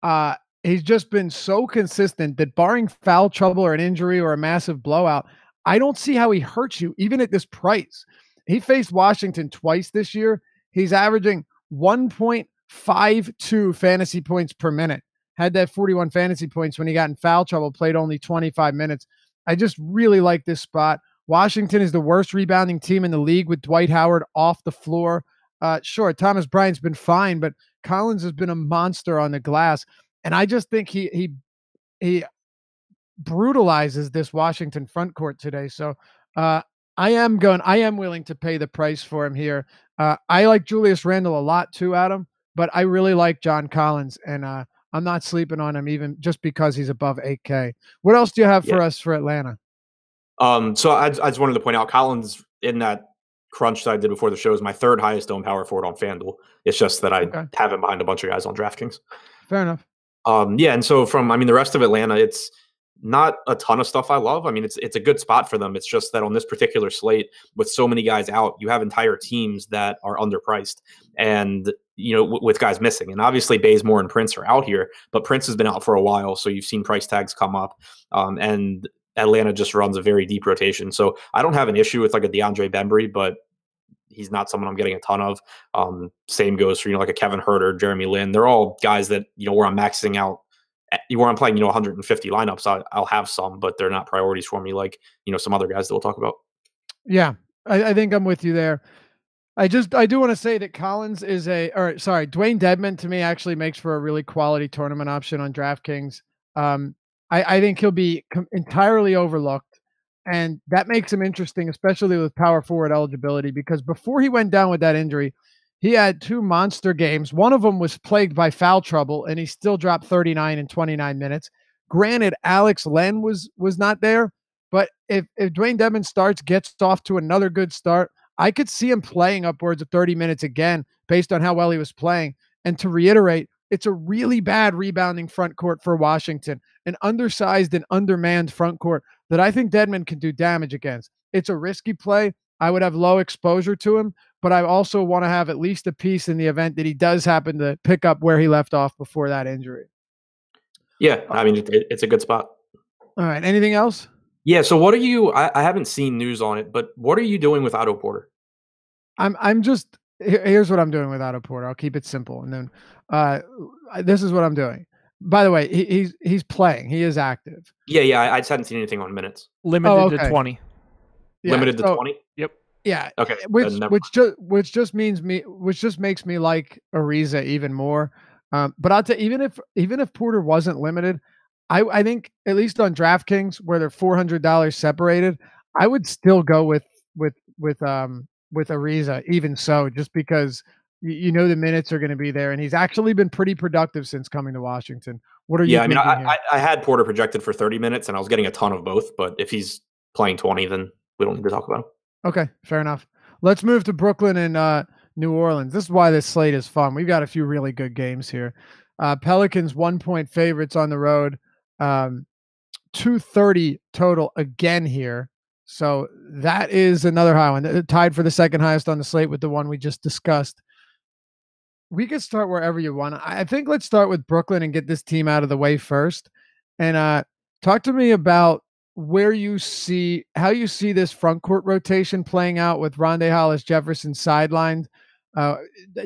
uh, he's just been so consistent that barring foul trouble or an injury or a massive blowout, I don't see how he hurts you even at this price. He faced Washington twice this year. He's averaging 1.52 fantasy points per minute. Had that 41 fantasy points when he got in foul trouble, played only 25 minutes. I just really like this spot. Washington is the worst rebounding team in the league with Dwight Howard off the floor. Sure, Thomas Bryant's been fine, but Collins has been a monster on the glass. And I just think he brutalizes this Washington front court today. So I am willing to pay the price for him here. I like Julius Randle a lot too, Adam, but I really like John Collins, and I'm not sleeping on him even just because he's above 8K. What else do you have for us for Atlanta? So I just wanted to point out Collins in that crunch that I did before the show is my third highest owned power forward on FanDuel. It's just that I have him behind a bunch of guys on DraftKings. Fair enough. Yeah, and so the rest of Atlanta, it's not a ton of stuff I love. I mean, it's a good spot for them. It's just that on this particular slate, with so many guys out, you have entire teams that are underpriced, and with guys missing. And obviously, Bazemore and Prince are out here, but Prince has been out for a while, so you've seen price tags come up, and Atlanta just runs a very deep rotation. So I don't have an issue with like a DeAndre Bembry, but he's not someone I'm getting a ton of. Same goes for like a Kevin Huerter, Jeremy Lin. They're all guys that where I'm maxing out, where I'm playing 150 lineups. I'll have some, but they're not priorities for me like some other guys that we'll talk about. Yeah, I think I'm with you there. I do want to say that Collins is Dwayne Dedmon to me actually makes for a really quality tournament option on DraftKings. I think he'll be entirely overlooked, and that makes him interesting, especially with power forward eligibility, because before he went down with that injury, he had 2 monster games. One of them was plagued by foul trouble, and he still dropped 39 in 29 minutes. Granted, Alex Len was not there, but if Dwayne Dedmon gets off to another good start, I could see him playing upwards of 30 minutes again based on how well he was playing. And to reiterate, it's a really bad rebounding front court for Washington, an undersized and undermanned front court that I think Dedmon can do damage against. It's a risky play. I would have low exposure to him, but I also want to have at least a piece in the event that he does happen to pick up where he left off before that injury. Yeah, I mean, it's a good spot. All right. Anything else? Yeah. So what are you? I haven't seen news on it, but what are you doing with Otto Porter? Here's what I'm doing with Otto Porter. I'll keep it simple, and then this is what I'm doing. By the way, he's playing. He is active. Yeah. I just hadn't seen anything on minutes. Limited to 20. Yeah, limited to 20. Yep. Yeah. Okay. Which just makes me like Ariza even more. But I'll tell you, even if Porter wasn't limited, I think at least on DraftKings where they're $400 separated, I would still go with Ariza, even so, just because the minutes are going to be there, and he's actually been pretty productive since coming to Washington. What are you? Yeah, I had Porter projected for 30 minutes, and I was getting a ton of both. But if he's playing 20, then we don't need to talk about him. Okay, fair enough. Let's move to Brooklyn and New Orleans. This is why this slate is fun. We've got a few really good games here. Pelicans 1-point favorites on the road. 230 total again here. So that is another high one. Tied for the second highest on the slate with the one we just discussed. We could start wherever you want. I think let's start with Brooklyn and get this team out of the way first. And talk to me about how you see this front court rotation playing out with Rondae Hollis-Jefferson sidelined.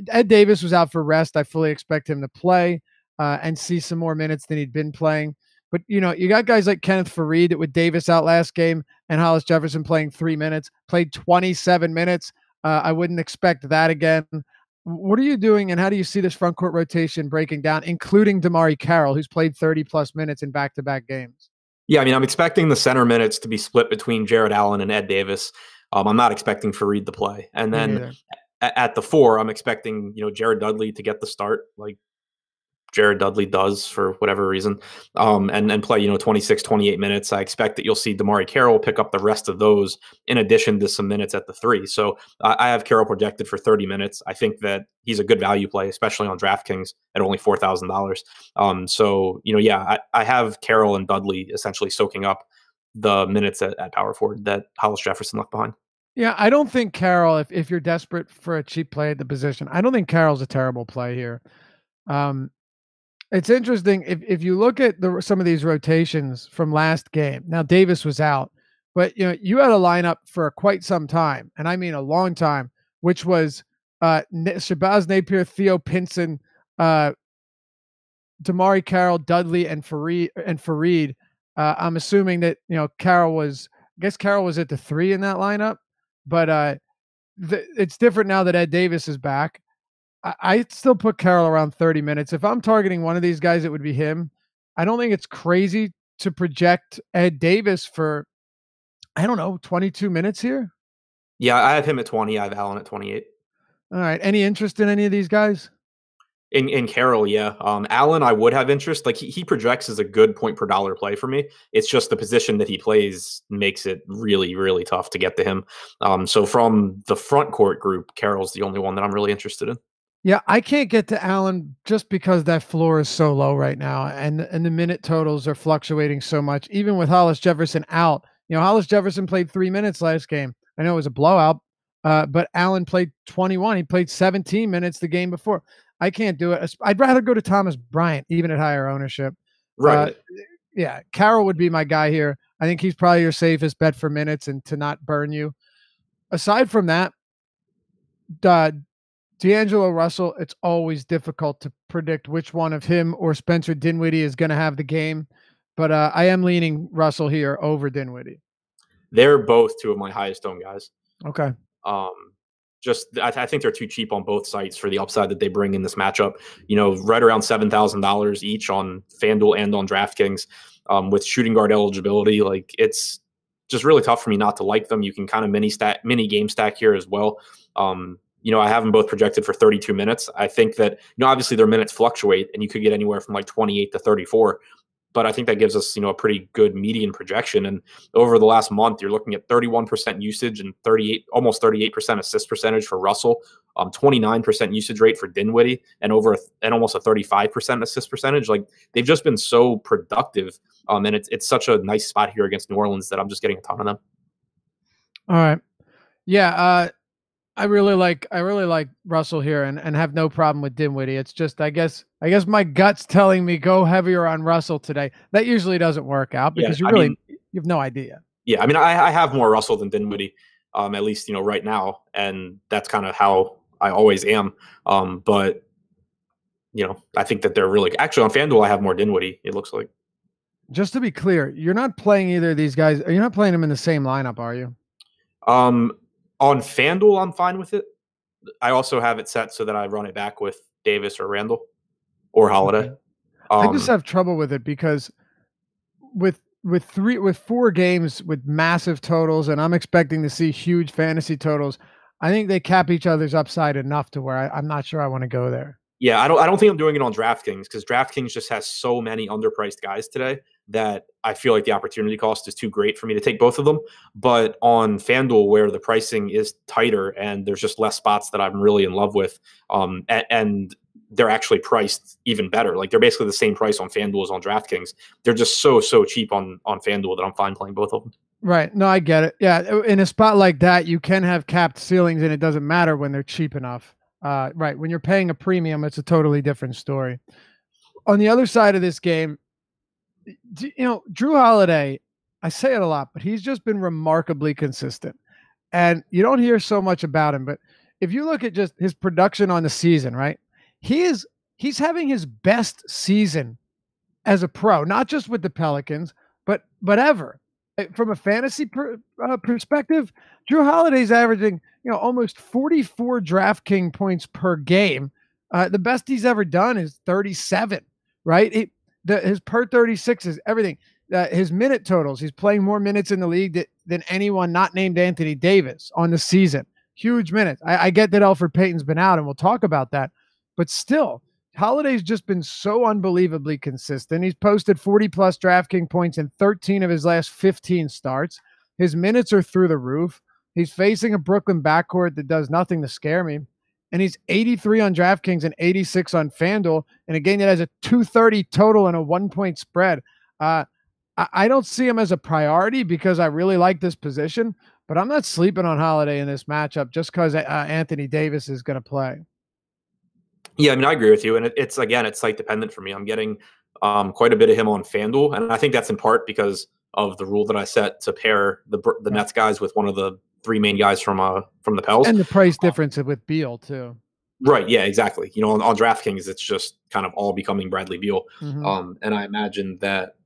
Ed Davis was out for rest. I fully expect him to play and see some more minutes than he'd been playing. But, you got guys like Kenneth Faried with Davis out last game and Hollis-Jefferson playing 3 minutes, played 27 minutes. I wouldn't expect that again. What are you doing, and how do you see this front court rotation breaking down, including Damari Carroll, who's played 30-plus minutes in back-to-back games? Yeah, I mean, I'm expecting the center minutes to be split between Jared Allen and Ed Davis. I'm not expecting Fareed to play. And Me then neither. at the 4, I'm expecting, Jared Dudley to get the start. Like Jared Dudley does for whatever reason, and play 26, 28 minutes. I expect that you'll see Damari Carroll pick up the rest of those in addition to some minutes at the 3. So I have Carroll projected for 30 minutes. I think that he's a good value play, especially on DraftKings at only $4,000. So yeah, I have Carroll and Dudley essentially soaking up the minutes at power forward that Hollis Jefferson left behind. Yeah, I don't think Carroll, if you're desperate for a cheap play at the position, I don't think Carroll's a terrible play here. It's interesting if you look at some of these rotations from last game. Now Davis was out, but you had a lineup for quite some time, and I mean a long time, which was Shabazz Napier, Theo Pinson, Damari Carroll, Dudley, and Fareed. I'm assuming that Carroll was. I guess Carroll was at the 3 in that lineup, but it's different now that Ed Davis is back. I'd still put Carroll around 30 minutes. If I'm targeting one of these guys, it would be him. I don't think it's crazy to project Ed Davis for, I don't know, 22 minutes here. Yeah, I have him at 20. I have Allen at 28. All right. Any interest in any of these guys? In Carroll, yeah. Allen, I would have interest. Like he projects as a good point per dollar play for me. It's just the position that he plays makes it really, really tough to get to him. So from the front court group, Carroll's the only one that I'm really interested in. Yeah, I can't get to Allen just because that floor is so low right now, and the minute totals are fluctuating so much. Even with Hollis Jefferson out, Hollis Jefferson played 3 minutes last game. I know it was a blowout, but Allen played 21. He played 17 minutes the game before. I can't do it. I'd rather go to Thomas Bryant, even at higher ownership. Right. Yeah, Carroll would be my guy here. I think he's probably your safest bet for minutes and to not burn you. Aside from that, D'Angelo Russell, it's always difficult to predict which one of him or Spencer Dinwiddie is going to have the game, but I am leaning Russell here over Dinwiddie. They're both two of my highest owned guys. Okay. I think they're too cheap on both sites for the upside that they bring in this matchup. Right around $7,000 each on FanDuel and on DraftKings, with shooting guard eligibility. Like it's just really tough for me not to like them. You can kind of mini game stack here as well. I have them both projected for 32 minutes. I think that, obviously their minutes fluctuate and you could get anywhere from like 28 to 34. But I think that gives us, a pretty good median projection. And over the last month, you're looking at 31% usage and almost 38% assist percentage for Russell, 29% usage rate for Dinwiddie, and almost a 35% assist percentage. Like they've just been so productive. And it's such a nice spot here against New Orleans that I'm just getting a ton of them. All right. Yeah. I really like Russell here and have no problem with Dinwiddie. It's just I guess my gut's telling me go heavier on Russell today. That usually doesn't work out because you have no idea. Yeah, I mean I have more Russell than Dinwiddie, at least right now, and that's kind of how I always am. But I think that they're really actually on FanDuel I have more Dinwiddie. It looks like. Just to be clear, you're not playing either of these guys. You're not playing them in the same lineup, are you? On FanDuel, I'm fine with it. I also have it set so that I run it back with Davis or Randle or Holiday. I just have trouble with it because with 4 games with massive totals, and I'm expecting to see huge fantasy totals. I think they cap each other's upside enough to where I'm not sure I want to go there. Yeah, I don't think I'm doing it on DraftKings because DraftKings just has so many underpriced guys today that I feel like the opportunity cost is too great for me to take both of them. But on FanDuel, where the pricing is tighter and there's just less spots that I'm really in love with, and they're actually priced even better. Like they're basically the same price on FanDuel as on DraftKings. They're just so cheap on FanDuel that I'm fine playing both of them. Right. No, I get it. Yeah, in a spot like that, you can have capped ceilings, and it doesn't matter when they're cheap enough. Right. When you're paying a premium, it's a totally different story. On the other side of this game, Drew Holiday, I say it a lot, but he's just been remarkably consistent. And you don't hear so much about him, but if you look at just his production on the season, right? He's having his best season as a pro, not just with the Pelicans, but ever. From a fantasy perspective, Drew Holiday's averaging, almost 44 DraftKings points per game. The best he's ever done is 37, right? His per 36 is everything. his minute totals. He's playing more minutes in the league than anyone not named Anthony Davis on the season. Huge minutes. I get that Elfrid Payton's been out, and we'll talk about that. But still, Holiday's just been so unbelievably consistent. He's posted 40-plus DraftKings points in 13 of his last 15 starts. His minutes are through the roof. He's facing a Brooklyn backcourt that does nothing to scare me. And he's 83 on DraftKings and 86 on FanDuel. And again, that has a 230 total and a 1-point spread. I don't see him as a priority because I really like this position, but I'm not sleeping on Holiday in this matchup just because Anthony Davis is going to play. Yeah, I mean, I agree with you. And it's site dependent for me. I'm getting quite a bit of him on FanDuel. And I think that's in part because of the rule that I set to pair the Nets guys with one of the three main guys from the Pels. And the price difference with Beal, too. Right. Yeah, exactly. On DraftKings, it's just kind of all becoming Bradley Beal. Mm-hmm. And I imagine that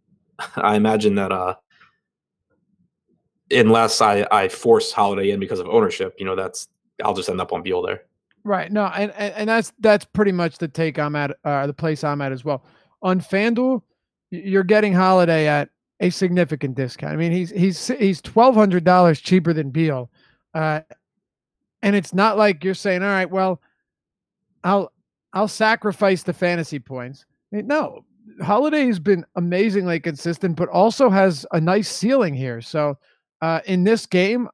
unless I force Holiday in because of ownership, I'll just end up on Beal there. Right. No, and that's pretty much the take I'm at, the place I'm at as well. On FanDuel, you're getting Holiday at a significant discount. I mean, he's $1,200 cheaper than Beal, and it's not like you're saying, all right, well, I'll sacrifice the fantasy points. No, Holiday has been amazingly consistent, but also has a nice ceiling here. So in this game,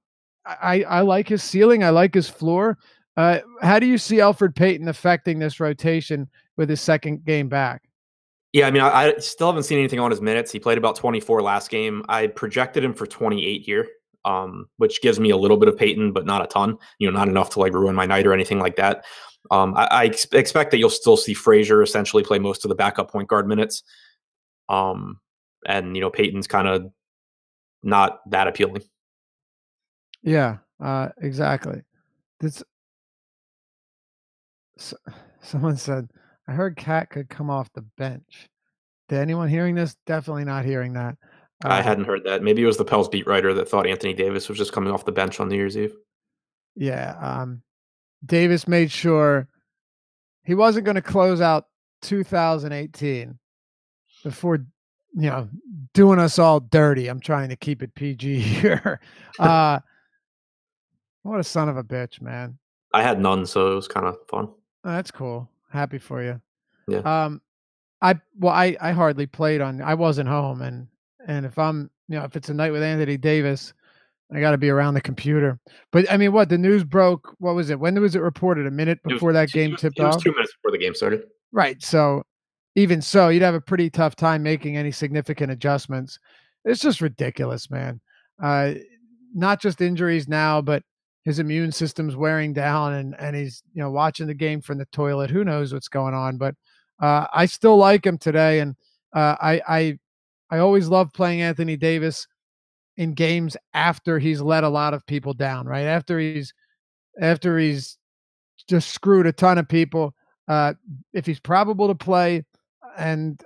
I like his ceiling. I like his floor. How do you see Elfrid Payton affecting this rotation with his second game back? Yeah, I mean, I still haven't seen anything on his minutes. He played about 24 last game. I projected him for 28 here, which gives me a little bit of Payton, but not a ton. Not enough to ruin my night or anything like that. I expect that you'll still see Frazier essentially play most of the backup point guard minutes. And Payton's kind of not that appealing. Yeah, exactly. Someone said, I heard Cat could come off the bench. Did anyone hearing this? Definitely not hearing that. I hadn't heard that. Maybe it was the Pels beat writer that thought Anthony Davis was just coming off the bench on New Year's Eve. Yeah. Davis made sure he wasn't going to close out 2018 before, doing us all dirty. I'm trying to keep it PG here. What a son of a bitch, man. I had none, so it was kind of fun. Oh, that's cool. Happy for you. Yeah. I hardly played I wasn't home, and if I'm, if it's a night with Anthony Davis, I got to be around the computer. But I mean, the news broke? What was it? When was it reported? A minute before that game tipped off? It was 2 minutes before the game started. Right. So even so, you'd have a pretty tough time making any significant adjustments. It's just ridiculous, man. Not just injuries now, but his immune system's wearing down, and he's watching the game from the toilet. Who knows what's going on? But I still like him today, and I always love playing Anthony Davis in games after he's let a lot of people down. Right after he's just screwed a ton of people. If he's probable to play, and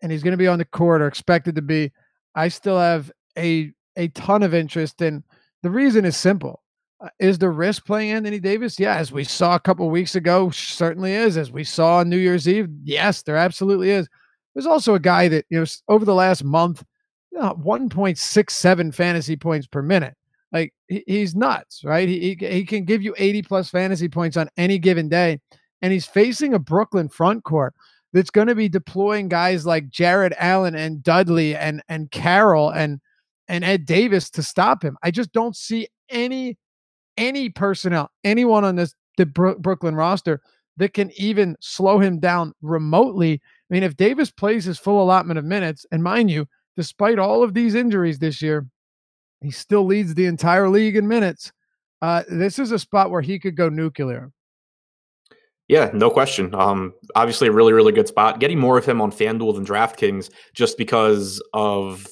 he's going to be on the court or expected to be, I still have a ton of interest in. The reason is simple. Is the risk playing Anthony Davis? Yeah, as we saw a couple weeks ago, certainly is. As we saw on New Year's Eve, yes, there absolutely is. There's also a guy that, over the last month, 1.67 fantasy points per minute. Like, he's nuts, right? He can give you 80-plus fantasy points on any given day, and he's facing a Brooklyn front court that's going to be deploying guys like Jared Allen and Dudley and Carroll and Ed Davis to stop him. I just don't see any personnel, anyone on the Brooklyn roster that can even slow him down remotely. I mean, if Davis plays his full allotment of minutes, and mind you, despite all of these injuries this year, he still leads the entire league in minutes. This is a spot where he could go nuclear. Yeah, no question. Obviously a really, really good spot. Getting more of him on FanDuel than DraftKings just because of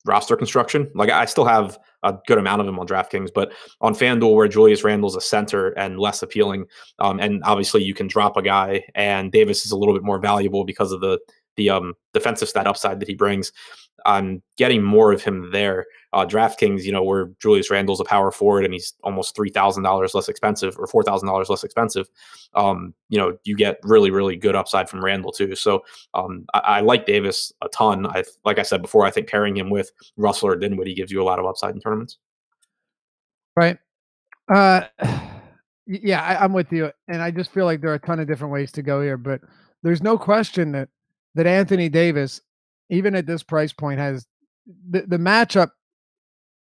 roster construction. Like, I still have a good amount of him on DraftKings, but on FanDuel, where Julius Randle's a center and less appealing, and obviously you can drop a guy, and Davis is a little bit more valuable because of the the defensive stat upside that he brings. I'm getting more of him there. DraftKings, where Julius Randle's a power forward and he's almost $3,000 less expensive or $4,000 less expensive. You get really, really good upside from Randle too. So I like Davis a ton. Like I said before, I think pairing him with Russell or Dinwiddie gives you a lot of upside in tournaments. Right. Yeah, I'm with you, and I just feel like there are a ton of different ways to go here, but there's no question that Anthony Davis, even at this price point, has the matchup.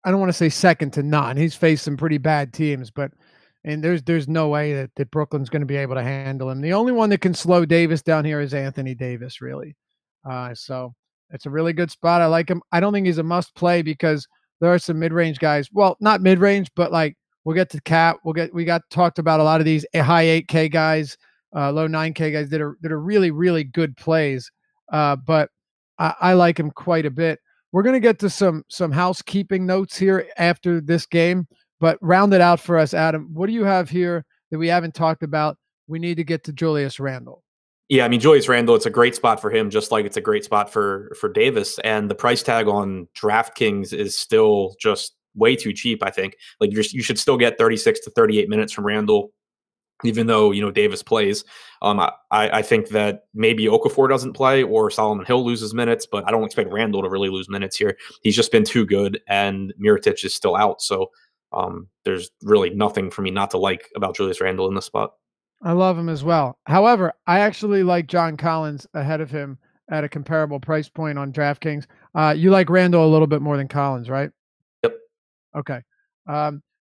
I don't want to say second to none. He's faced some pretty bad teams, but and there's no way that Brooklyn's going to be able to handle him. The only one that can slow Davis down here is Anthony Davis, really. So it's a really good spot. I like him. I don't think he's a must play because there are some mid range guys. Well, not mid range, but like we'll get to Cap. We got talked about a lot of these high 8K guys, low 9K guys that are really really good plays. But I like him quite a bit. We're going to get to some housekeeping notes here after this game, but round it out for us, Adam. What do you have here that we haven't talked about? We need to get to Julius Randle. Yeah, I mean, Julius Randle, it's a great spot for him, just like it's a great spot for Davis. And the price tag on DraftKings is still just way too cheap, I think. Like you should still get 36 to 38 minutes from Randle, even though Davis plays. I think that maybe Okafor doesn't play or Solomon Hill loses minutes, but I don't expect Randle to really lose minutes here. He's just been too good, and Mirotic is still out. So there's really nothing for me not to like about Julius Randle in this spot. I love him as well. However, I actually like John Collins ahead of him at a comparable price point on DraftKings. You like Randle a little bit more than Collins, right? Yep. Okay.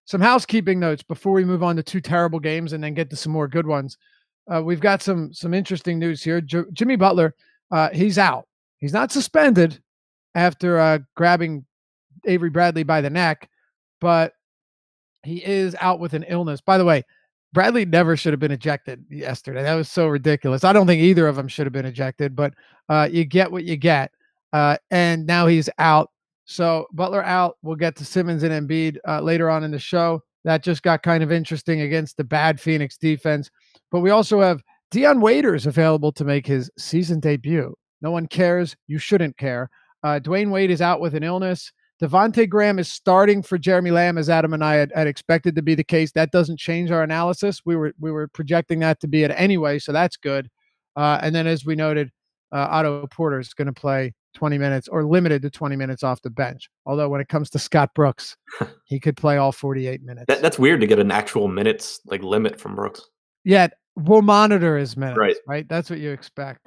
Some housekeeping notes before we move on to two terrible games and then get to some more good ones. We've got some interesting news here. Jimmy Butler, he's out. He's not suspended after grabbing Avery Bradley by the neck, but he is out with an illness. By the way, Bradley never should have been ejected yesterday. That was so ridiculous. I don't think either of them should have been ejected, but you get what you get. And now he's out. So Butler out. We'll get to Simmons and Embiid later on in the show. That just got kind of interesting against the bad Phoenix defense. But we also have Dion Waiters available to make his season debut. No one cares. You shouldn't care. Dwayne Wade is out with an illness. Devontae Graham is starting for Jeremy Lamb, as Adam and I had expected to be the case. That doesn't change our analysis. We were projecting that to be it anyway, so that's good. And then, as we noted, Otto Porter is going to play 20 minutes or limited to 20 minutes off the bench. Although when it comes to Scott Brooks, he could play all 48 minutes. That's weird to get an actual minutes limit from Brooks. Yeah, we'll monitor his minutes, right? That's what you expect.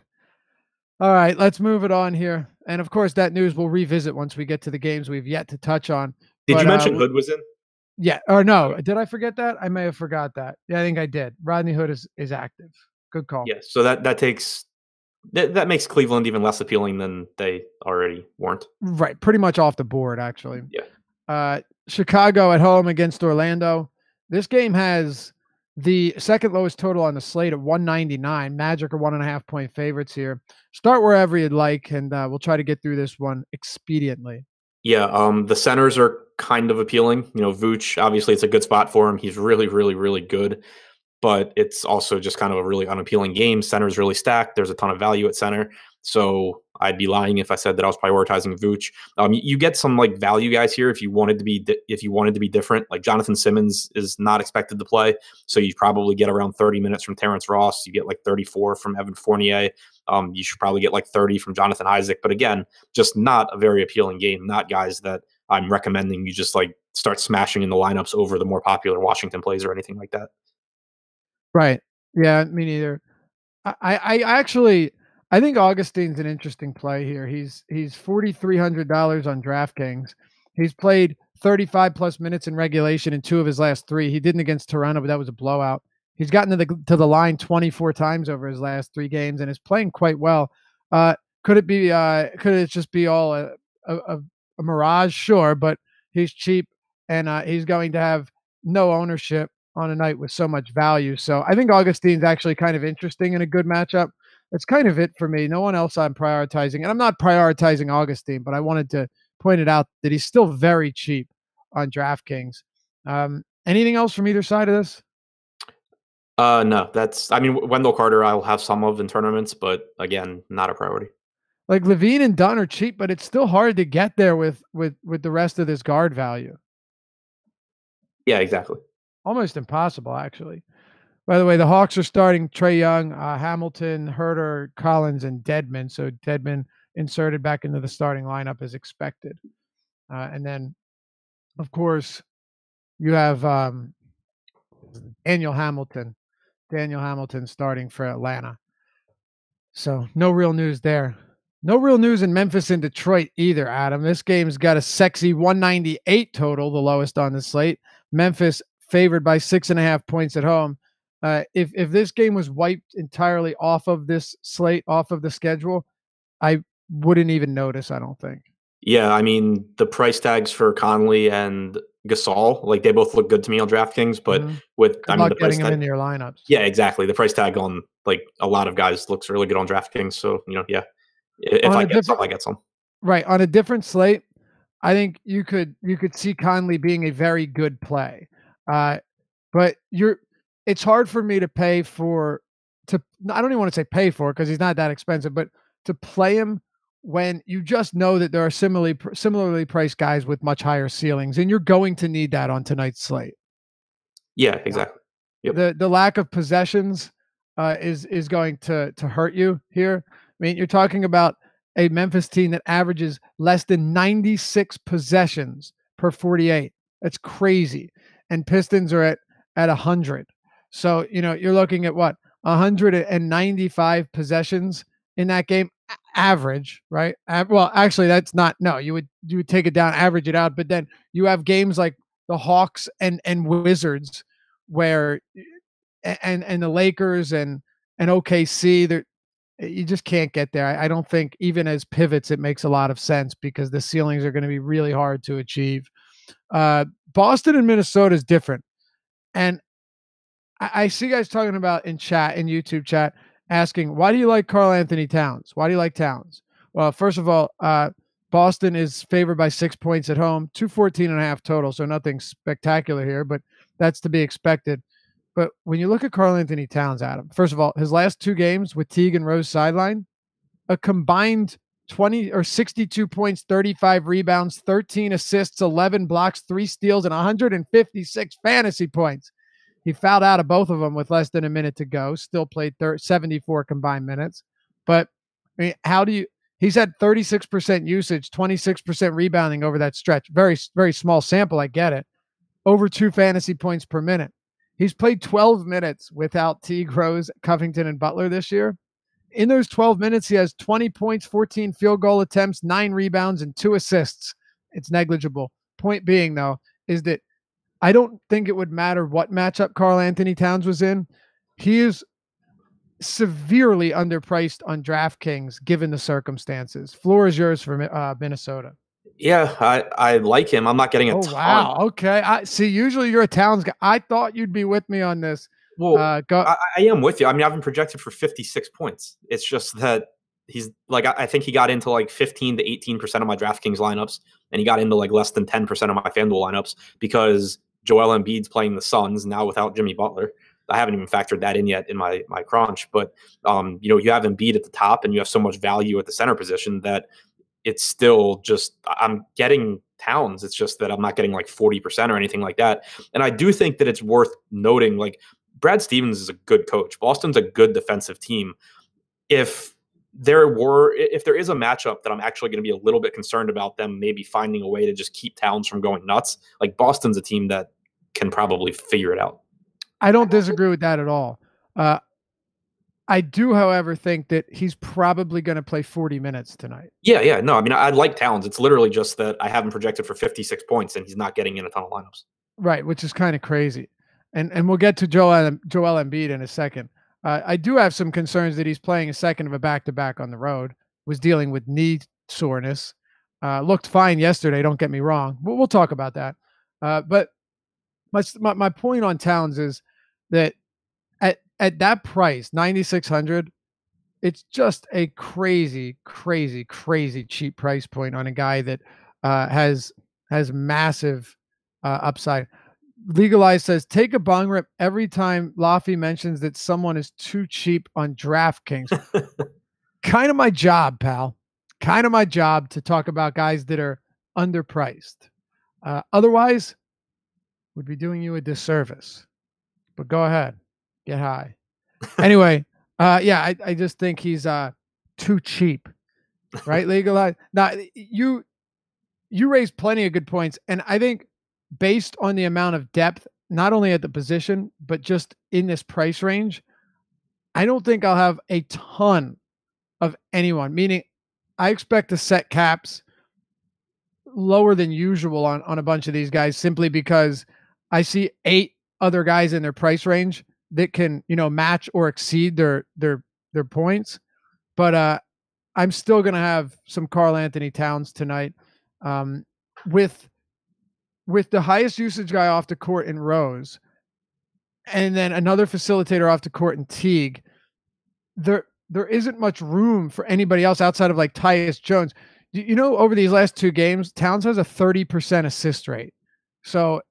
All right, let's move it on here. And of course, that news we'll revisit once we get to the games we've yet to touch on. Did you mention Hood was in? Yeah, or no? Did I forget that? I may have forgot that. Yeah, I think I did. Rodney Hood is active. Good call. Yeah, so that makes Cleveland even less appealing than they already weren't. Right, pretty much off the board, actually. Yeah. Chicago at home against Orlando. This game has the second lowest total on the slate at 199. Magic are 1.5 point favorites here. Start wherever you'd like, and we'll try to get through this one expediently. Yeah, the centers are kind of appealing. Vooch, obviously, it's a good spot for him. He's really, really, really good. But it's also just kind of a really unappealing game. Center's really stacked. There's a ton of value at center. So I'd be lying if I said that I was prioritizing Vooch. You get some value guys here if you wanted to be different. Like Jonathan Simmons is not expected to play, so you probably get around 30 minutes from Terrence Ross. You get 34 from Evan Fournier. You should probably get 30 from Jonathan Isaac. But again, just not a very appealing game. Not guys that I'm recommending you just start smashing in the lineups over the more popular Washington plays or anything like that. Right. Yeah, me neither. I think Augustine's an interesting play here. He's $4,300 on DraftKings. He's played 35 plus minutes in regulation in 2 of his last 3. He didn't against Toronto, but that was a blowout. He's gotten to the line 24 times over his last 3 games and is playing quite well. Could it just be all a mirage? Sure, but he's cheap and he's going to have no ownership on a night with so much value. So I think Augustine's actually kind of interesting in a good matchup. That's kind of it for me. No one else I'm prioritizing. And I'm not prioritizing Augustine, but I wanted to point it out that he's still very cheap on DraftKings. Anything else from either side of this? No, Wendell Carter I'll have some of in tournaments, but again, not a priority. like Levine and Dunn are cheap, but it's still hard to get there with the rest of this guard value. Yeah, exactly. Almost impossible, actually. By the way, the Hawks are starting Trae Young, Hamilton, Herter, Collins, and Dedmon. So Dedmon inserted back into the starting lineup as expected. And then, of course, you have Daniel Hamilton starting for Atlanta. So no real news there. No real news in Memphis and Detroit either, Adam. This game's got a sexy 198 total, the lowest on the slate. Memphis favored by 6.5 points at home. If this game was wiped entirely off of this slate, off of the schedule, I wouldn't even notice, I don't think. Yeah, I mean, the price tags for Conley and Gasol, like they both look good to me on DraftKings, but with Good luck getting them into your lineups. Yeah, exactly. The price tag on like a lot of guys looks really good on DraftKings. So, yeah, if I get some, I get some. Right. On a different slate, I think you could see Conley being a very good play. But it's hard for me to pay for I don't even want to say pay for because he's not that expensive, but to play him when you just know that there are similarly priced guys with much higher ceilings, and you're going to need that on tonight's slate. Yeah, exactly. Yep. The lack of possessions is going to hurt you here. I mean, you're talking about a Memphis team that averages less than 96 possessions per 48. That's crazy. And Pistons are at 100. So, you're looking at what? 195 possessions in that game, average, right? Well, actually, that's not. No, you would take it down, average it out, but then you have games like the Hawks and Wizards, where and the Lakers and OKC, you just can't get there. I don't think even as pivots it makes a lot of sense because the ceilings are going to be really hard to achieve. Boston and Minnesota is different, and I see guys talking about in YouTube chat, asking, why do you like Karl-Anthony Towns? Why do you like Towns? Well, first of all, Boston is favored by 6 points at home, 214.5 total, so nothing spectacular here, but that's to be expected. But when you look at Karl-Anthony Towns, Adam, first of all, his last 2 games with Teague and Rose sideline, a combined 62 points, 35 rebounds, 13 assists, 11 blocks, 3 steals, and 156 fantasy points. He fouled out of both of them with less than a minute to go, still played 74 combined minutes. But I mean, he's had 36% usage, 26% rebounding over that stretch. Very, very small sample, I get it. Over 2 fantasy points per minute. He's played 12 minutes without Teague, Rose, Covington, and Butler this year. In those 12 minutes, he has 20 points, 14 field goal attempts, 9 rebounds, and 2 assists. It's negligible. Point being, though, is that I don't think it would matter what matchup Karl-Anthony Towns was in. He is severely underpriced on DraftKings given the circumstances. Floor is yours for Minnesota. Yeah, I like him. I'm not getting a ton. Wow. Okay. I see. Usually you're a Towns guy. I thought you'd be with me on this. Well, I am with you. I mean, I've been projected for 56 points. It's just that he's like, I think he got into like 15 to 18% of my DraftKings lineups, and he got into like less than 10% of my FanDuel lineups because Joel Embiid's playing the Suns now without Jimmy Butler. I haven't even factored that in yet in my crunch, but you have Embiid at the top and you have so much value at the center position that it's still just, I'm getting Towns. It's just that I'm not getting like 40% or anything like that. And I do think that it's worth noting, like, Brad Stevens is a good coach. Boston's a good defensive team. If there is a matchup that I'm actually going to be a little bit concerned about them maybe finding a way to just keep Towns from going nuts, like Boston's a team that can probably figure it out. I don't disagree with that at all. I do, however, think that he's probably going to play 40 minutes tonight. Yeah. No, I mean, I like Towns. It's literally just that I haven't projected for 56 points and he's not getting in a ton of lineups. Right, which is kind of crazy. And we'll get to Joel Embiid in a second. I do have some concerns that he's playing a second of a back-to-back on the road, was dealing with knee soreness. Looked fine yesterday, don't get me wrong. We'll talk about that. But my point on Towns is that at that price, 9,600, it's just a crazy, crazy, crazy cheap price point on a guy that has massive upside. Legalized says, take a bong rip every time Laffy mentions that someone is too cheap on DraftKings. Kind of my job, pal. kind of my job to talk about guys that are underpriced. Otherwise, would be doing you a disservice. But go ahead, get high. Anyway, yeah, I just think he's too cheap, right? Legalize. Now you raised plenty of good points, and I think based on the amount of depth, not only at the position but just in this price range, I don't think I'll have a ton of anyone. Meaning, I expect to set caps lower than usual on a bunch of these guys simply because I see 8 other guys in their price range that can, match or exceed their points. But I'm still going to have some Karl Anthony Towns tonight. With the highest usage guy off the court in Rose, and then another facilitator off the court in Teague, there isn't much room for anybody else outside of like Tyus Jones. Over these last 2 games, Towns has a 30% assist rate. So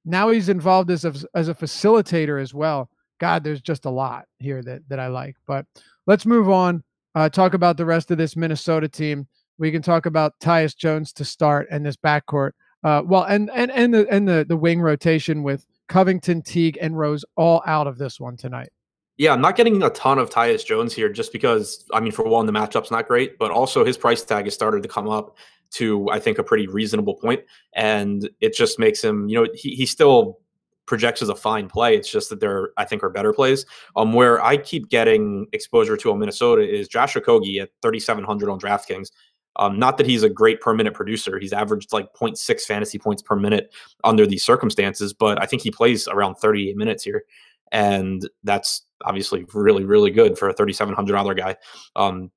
now he's involved as a facilitator as well. God, there's just a lot here that I like. But let's move on. Talk about the rest of this Minnesota team. We can talk about Tyus Jones to start and this backcourt. And the wing rotation with Covington, Teague, and Rose all out of this one tonight. Yeah, I'm not getting a ton of Tyus Jones here just because, for one, the matchup's not great, but also his price tag has started to come up to, I think, a pretty reasonable point. And it just makes him, he still projects as a fine play. It's just that there, I think, are better plays. Where I keep getting exposure to on Minnesota is Josh Okogie at 3,700 on DraftKings. Not that he's a great per minute producer. He's averaged like 0.6 fantasy points per minute under these circumstances, but I think he plays around 38 minutes here. And that's obviously really, really good for a $3,700 guy.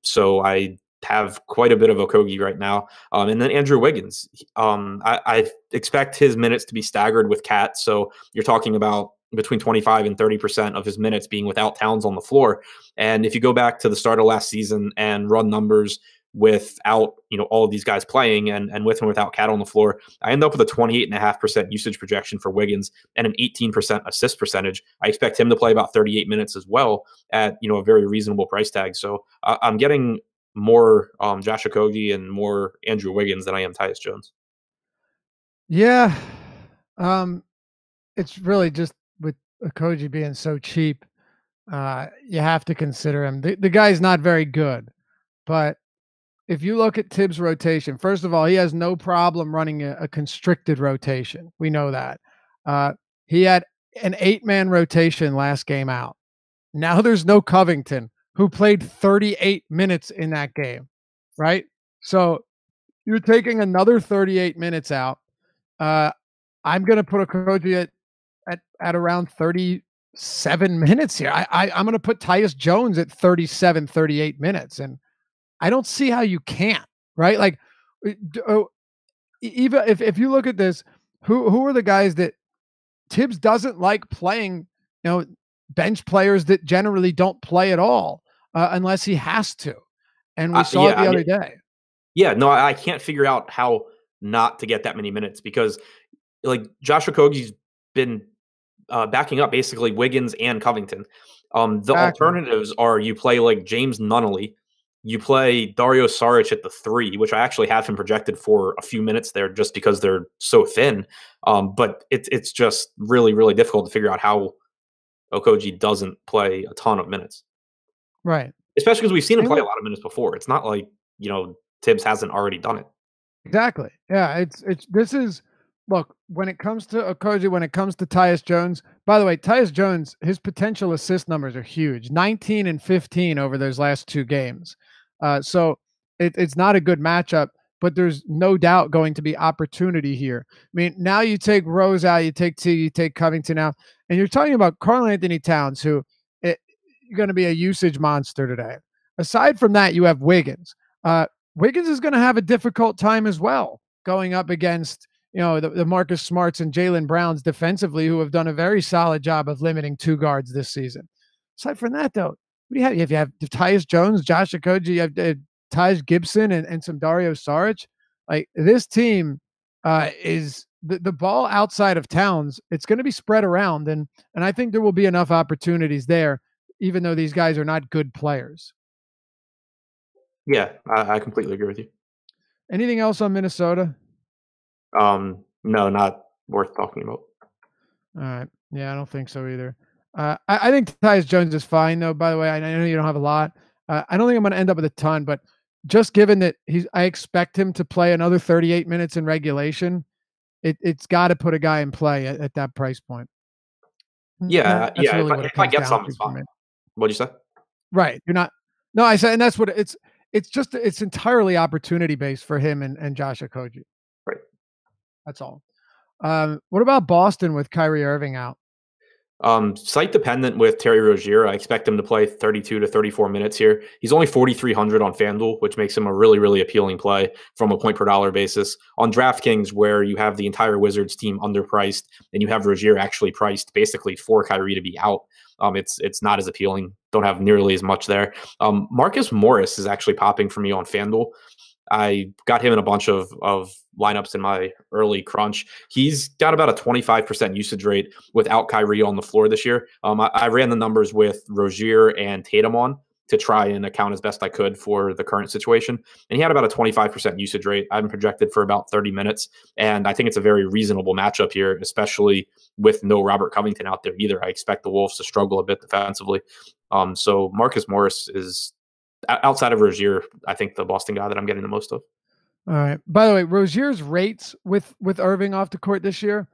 So I have quite a bit of Okogie right now. And then Andrew Wiggins. I expect his minutes to be staggered with Cat. So you're talking about between 25 and 30% of his minutes being without Towns on the floor. And if you go back to the start of last season and run numbers without all of these guys playing and with and without Cat on the floor, I end up with a 28.5% usage projection for Wiggins and an 18% assist percentage. I expect him to play about 38 minutes as well at a very reasonable price tag. So I'm getting more Josh Okogie and more Andrew Wiggins than I am Tyus Jones. Yeah, it's really just with Okogie being so cheap, you have to consider him. The guy's not very good, but if you look at Tibbs' rotation, first of all, he has no problem running a constricted rotation. We know that. He had an 8-man rotation last game out. Now there's no Covington, who played 38 minutes in that game, right? So you're taking another 38 minutes out. I'm going to put Okogie at around 37 minutes here. I'm going to put Tyus Jones at 37, 38 minutes. And I don't see how you can't, right? Like, even if you look at this, who are the guys that Tibbs doesn't like playing, bench players that generally don't play at all unless he has to. And we saw it the other day. Yeah, no, I can't figure out how not to get that many minutes because like Josh Okogie's been backing up basically Wiggins and Covington. The alternatives are you play like James Nunnally, you play Dario Saric at the 3, which I actually have him projected for a few minutes there just because they're so thin. But it's just really, really difficult to figure out how Okogie doesn't play a ton of minutes. Right. Especially because we've seen him play a lot of minutes before. It's not like, Tibbs hasn't already done it. Exactly. Yeah, look, when it comes to Okogie, when it comes to Tyus Jones, by the way, Tyus Jones, his potential assist numbers are huge, 19 and 15 over those last 2 games. So it's not a good matchup, but there's no doubt going to be opportunity here. I mean, now you take Rose out, you take T, you take Covington out, and you're talking about Karl Anthony Towns, who you're going to be a usage monster today. Aside from that, you have Wiggins. Wiggins is going to have a difficult time as well going up against the Marcus Smarts and Jaylen Browns defensively, who have done a very solid job of limiting 2 guards this season. Aside from that, though, what do you have? You have Tyus Jones, Josh Okogie, you have Taj Gibson, and some Dario Saric. Like, this team is the ball outside of Towns. It's going to be spread around, and I think there will be enough opportunities there, even though these guys are not good players. Yeah, I completely agree with you. Anything else on Minnesota? No, not worth talking about. All right. Yeah, I don't think so either. I think Tyus Jones is fine though. By the way, I know you don't have a lot. I don't think I'm going to end up with a ton, but just given that I expect him to play another 38 minutes in regulation. It's got to put a guy in play at that price point. Yeah, That's yeah. really what it If I comes get down some, to it's for fine. me. What'd you say? Right. You're not. No, I said, and that's what it's entirely opportunity based for him and Josh Okogie. Right. That's all. What about Boston with Kyrie Irving out? Site dependent with Terry Rozier. I expect him to play 32 to 34 minutes here. He's only 4,300 on FanDuel, which makes him a really, really appealing play from a point per dollar basis. On DraftKings, where you have the entire Wizards team underpriced and you have Rozier actually priced basically for Kyrie to be out, it's not as appealing. Don't have nearly as much there. Marcus Morris is actually popping for me on FanDuel. I got him in a bunch of lineups in my early crunch. He's got about a 25% usage rate without Kyrie on the floor this year. I ran the numbers with Rozier and Tatum on to try and account as best I could for the current situation. And he had about a 25% usage rate. I'm projected for about 30 minutes. And I think it's a very reasonable matchup here, especially with no Robert Covington out there either. I expect the Wolves to struggle a bit defensively. So Marcus Morris is, outside of Rozier, I think the Boston guy that I'm getting the most of. All right. By the way, Rozier's rates with Irving off the court this year,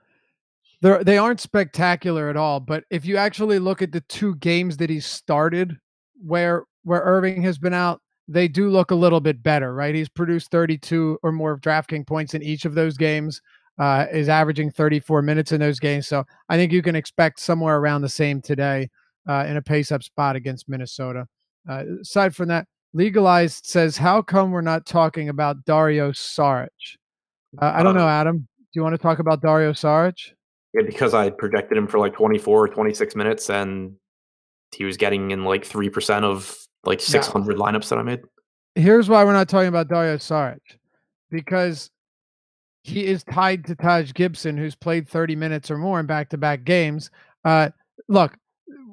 they aren't spectacular at all. But if you actually look at the 2 games that he's started, where Irving has been out, they do look a little bit better, right? He's produced 32 or more DraftKings points in each of those games. Is averaging 34 minutes in those games. So I think you can expect somewhere around the same today in a pace-up spot against Minnesota. Aside from that, Legalized says, how come we're not talking about Dario Saric? I don't know, Adam. Do you want to talk about Dario Saric? Yeah, because I projected him for like 24 or 26 minutes, and he was getting in like 3% of like 600 lineups that I made. Here's why we're not talking about Dario Saric. Because he is tied to Taj Gibson, who's played 30 minutes or more in back-to-back games. Look,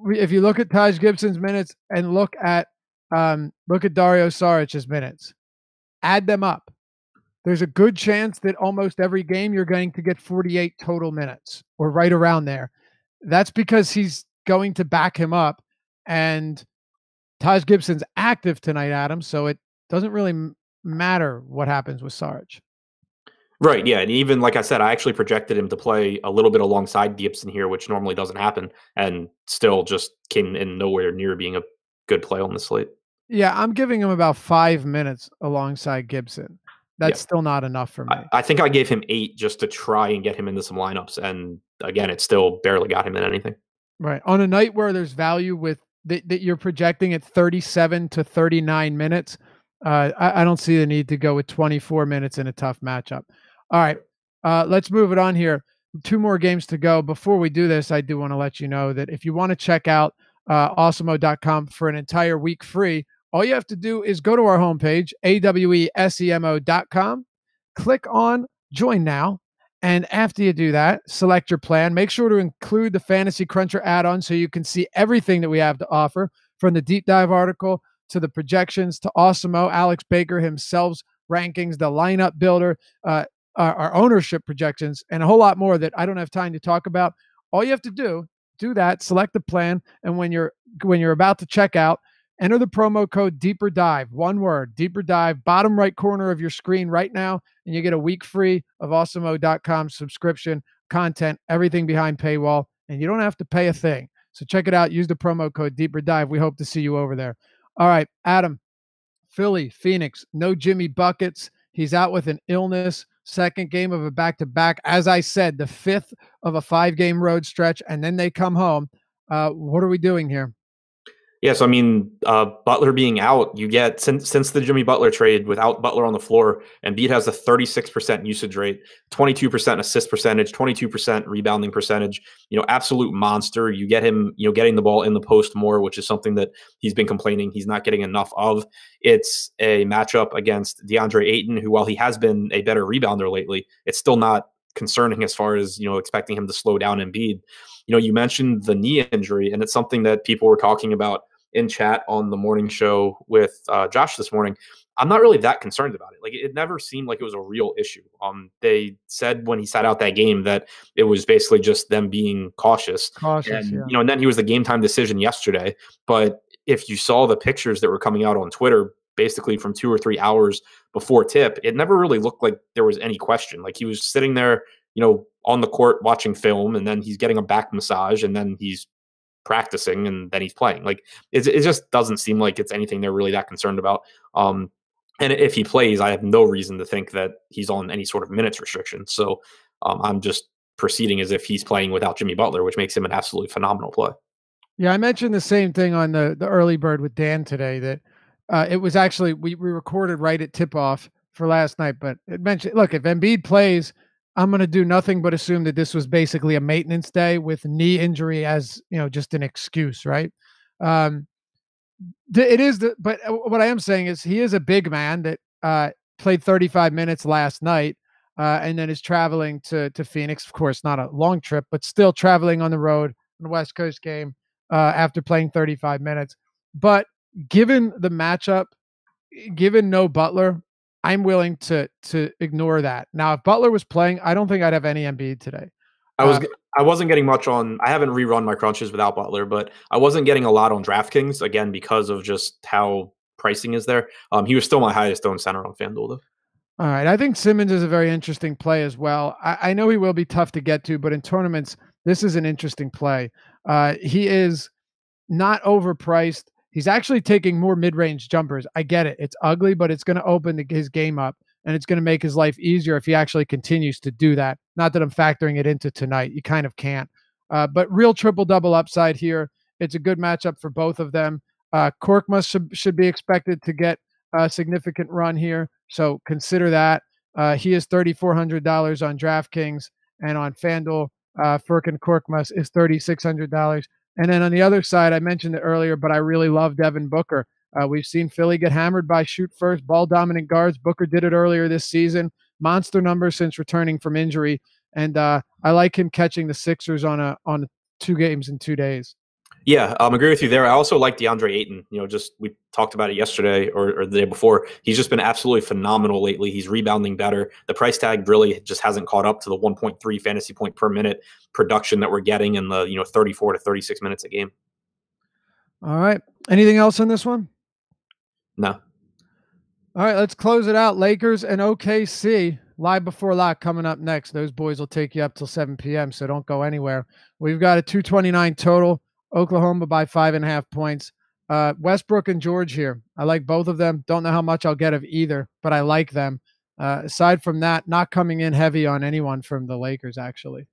if you look at Taj Gibson's minutes and look at Dario Saric's minutes, add them up. There's a good chance that almost every game you're going to get 48 total minutes or right around there. That's because he's going to back him up, and Taj Gibson's active tonight, Adam, so it doesn't really matter what happens with Saric. Right, yeah, and even like I said, I actually projected him to play a little bit alongside Gibson here, which normally doesn't happen, and still just came in nowhere near being a good play on the slate. Yeah, I'm giving him about 5 minutes alongside Gibson. That's still not enough for me. I think I gave him 8 just to try and get him into some lineups, and again, it still barely got him in anything. Right. On a night where there's value with that you're projecting at 37 to 39 minutes, I don't see the need to go with 24 minutes in a tough matchup. All right, let's move it on here. 2 more games to go. Before we do this, I do want to let you know that if you want to check out awesemo.com for an entire week free, all you have to do is go to our homepage, awesemo.com, click on Join Now, and after you do that, select your plan. Make sure to include the Fantasy Cruncher add-on so you can see everything that we have to offer, from the deep dive article to the projections to Awesemo, Alex Baker himself's rankings, the lineup builder, our ownership projections, and a whole lot more that I don't have time to talk about. All you have to do that, select the plan, and when you're about to check out, enter the promo code Deeper Dive, one word, Deeper Dive, bottom right corner of your screen right now, and you get a week free of awesemo.com subscription, content, everything behind paywall, and you don't have to pay a thing. So check it out. Use the promo code Deeper Dive. We hope to see you over there. All right, Adam, Philly, Phoenix, no Jimmy Buckets. He's out with an illness. Second game of a back-to-back. As I said, the 5th of a 5-game road stretch, and then they come home. What are we doing here? Yeah, so I mean, Butler being out, you get since the Jimmy Butler trade without Butler on the floor, Embiid has a 36% usage rate, 22% assist percentage, 22% rebounding percentage. Absolute monster. You get him, getting the ball in the post more, which is something that he's been complaining he's not getting enough of. It's a matchup against DeAndre Ayton, who, while he has been a better rebounder lately, it's still not concerning as far as expecting him to slow down Embiid. You mentioned the knee injury, and it's something that people were talking about in chat on the morning show with Josh this morning. I'm not really that concerned about it. Like it never seemed like it was a real issue. They said when he sat out that game that it was basically just them being cautious. Cautious, And yeah. and then he was the game time decision yesterday. But if you saw the pictures that were coming out on Twitter, basically from 2 or 3 hours before tip, it never really looked like there was any question. Like he was sitting there, on the court watching film, and then he's getting a back massage, and then he's practicing, and then he's playing. Like it just doesn't seem like it's anything they're really that concerned about. And if he plays, I have no reason to think that he's on any sort of minutes restriction. So I'm just proceeding as if he's playing without Jimmy Butler, which makes him an absolutely phenomenal play. Yeah, I mentioned the same thing on the early bird with Dan today, that it was actually we recorded right at tip off for last night, but it mentioned, look, if Embiid plays, I'm going to do nothing but assume that this was basically a maintenance day with knee injury as, just an excuse, right? Um, but what I am saying is he is a big man that played 35 minutes last night, and then is traveling to Phoenix. Of course, not a long trip, but still traveling on the road on the West Coast game after playing 35 minutes. But given the matchup, given no Butler, I'm willing to ignore that. Now, if Butler was playing, I don't think I'd have any Embiid today. I wasn't getting much on. I haven't rerun my crunches without Butler, but I wasn't getting a lot on DraftKings again because of just how pricing is there. He was still my highest owned center on FanDuel though. All right, I think Simmons is a very interesting play as well. I know he will be tough to get to, but in tournaments, this is an interesting play. He is not overpriced. He's actually taking more mid-range jumpers. I get it. It's ugly, but it's going to open his game up, and it's going to make his life easier if he actually continues to do that. Not that I'm factoring it into tonight. You kind of can't. But real triple-double upside here. It's a good matchup for both of them. Korkmaz should be expected to get a significant run here, so consider that. He is $3,400 on DraftKings, and on FanDuel, Furkan Korkmaz is $3,600. And then on the other side, I mentioned it earlier, but I really love Devin Booker. We've seen Philly get hammered by shoot first, ball dominant guards. Booker did it earlier this season. Monster numbers since returning from injury. And I like him catching the Sixers on 2 games in 2 days. Yeah, I agree with you there. I also like DeAndre Ayton. Just we talked about it yesterday or the day before. He's just been absolutely phenomenal lately. He's rebounding better. The price tag really just hasn't caught up to the 1.3 fantasy point per minute production that we're getting in the 34 to 36 minutes a game. All right. Anything else on this one? No. All right, let's close it out. Lakers and OKC. Live before lock coming up next. Those boys will take you up till 7 p.m., so don't go anywhere. We've got a 229 total. Oklahoma by 5.5 points. Westbrook and George here. I like both of them. Don't know how much I'll get of either, but I like them. Aside from that, not coming in heavy on anyone from the Lakers, actually.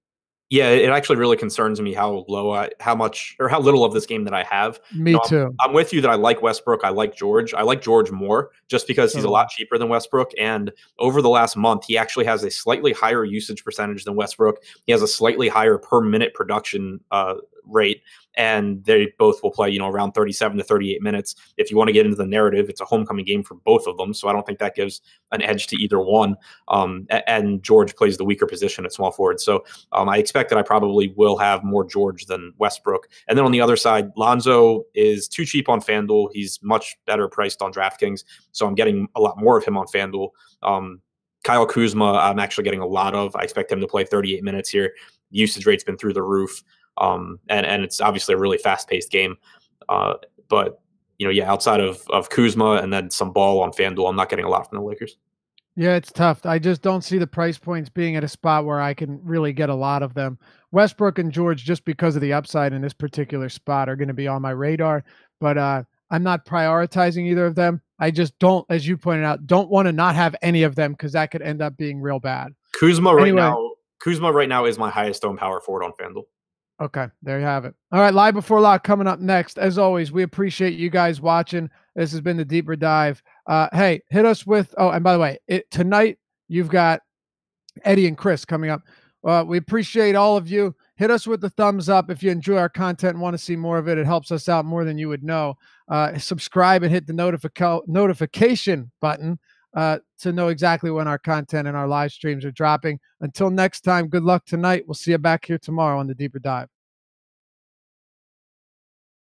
Yeah, it actually really concerns me how little of this game that I have. Me too. I'm with you that I like Westbrook. I like George. I like George more just because he's a lot cheaper than Westbrook. And over the last month, he actually has a slightly higher usage percentage than Westbrook. He has a slightly higher per minute production rate, and they both will play, around 37 to 38 minutes. If you want to get into the narrative, it's a homecoming game for both of them, so I don't think that gives an edge to either one. And George plays the weaker position at small forward, so I expect that I probably will have more George than Westbrook. And then on the other side, Lonzo is too cheap on FanDuel. He's much better priced on DraftKings, so I'm getting a lot more of him on FanDuel. Kyle Kuzma, I'm actually getting a lot of. I expect him to play 38 minutes here. Usage rate's been through the roof. And it's obviously a really fast-paced game. But, outside of Kuzma and then some ball on FanDuel, I'm not getting a lot from the Lakers. Yeah, it's tough. I just don't see the price points being at a spot where I can really get a lot of them. Westbrook and George, just because of the upside in this particular spot, are going to be on my radar. But I'm not prioritizing either of them. I just don't, as you pointed out, don't want to not have any of them because that could end up being real bad. Kuzma right now is my highest owned power forward on FanDuel. Okay, there you have it. All right, live before lock coming up next. As always, we appreciate you guys watching. This has been the Deeper Dive. Hey, hit us with, and by the way, tonight you've got Eddie and Chris coming up. We appreciate all of you. Hit us with the thumbs up if you enjoy our content and want to see more of it. It helps us out more than you would know. Subscribe and hit the notification button to know exactly when our content and our live streams are dropping. Until next time, good luck tonight. We'll see you back here tomorrow on the Deeper Dive.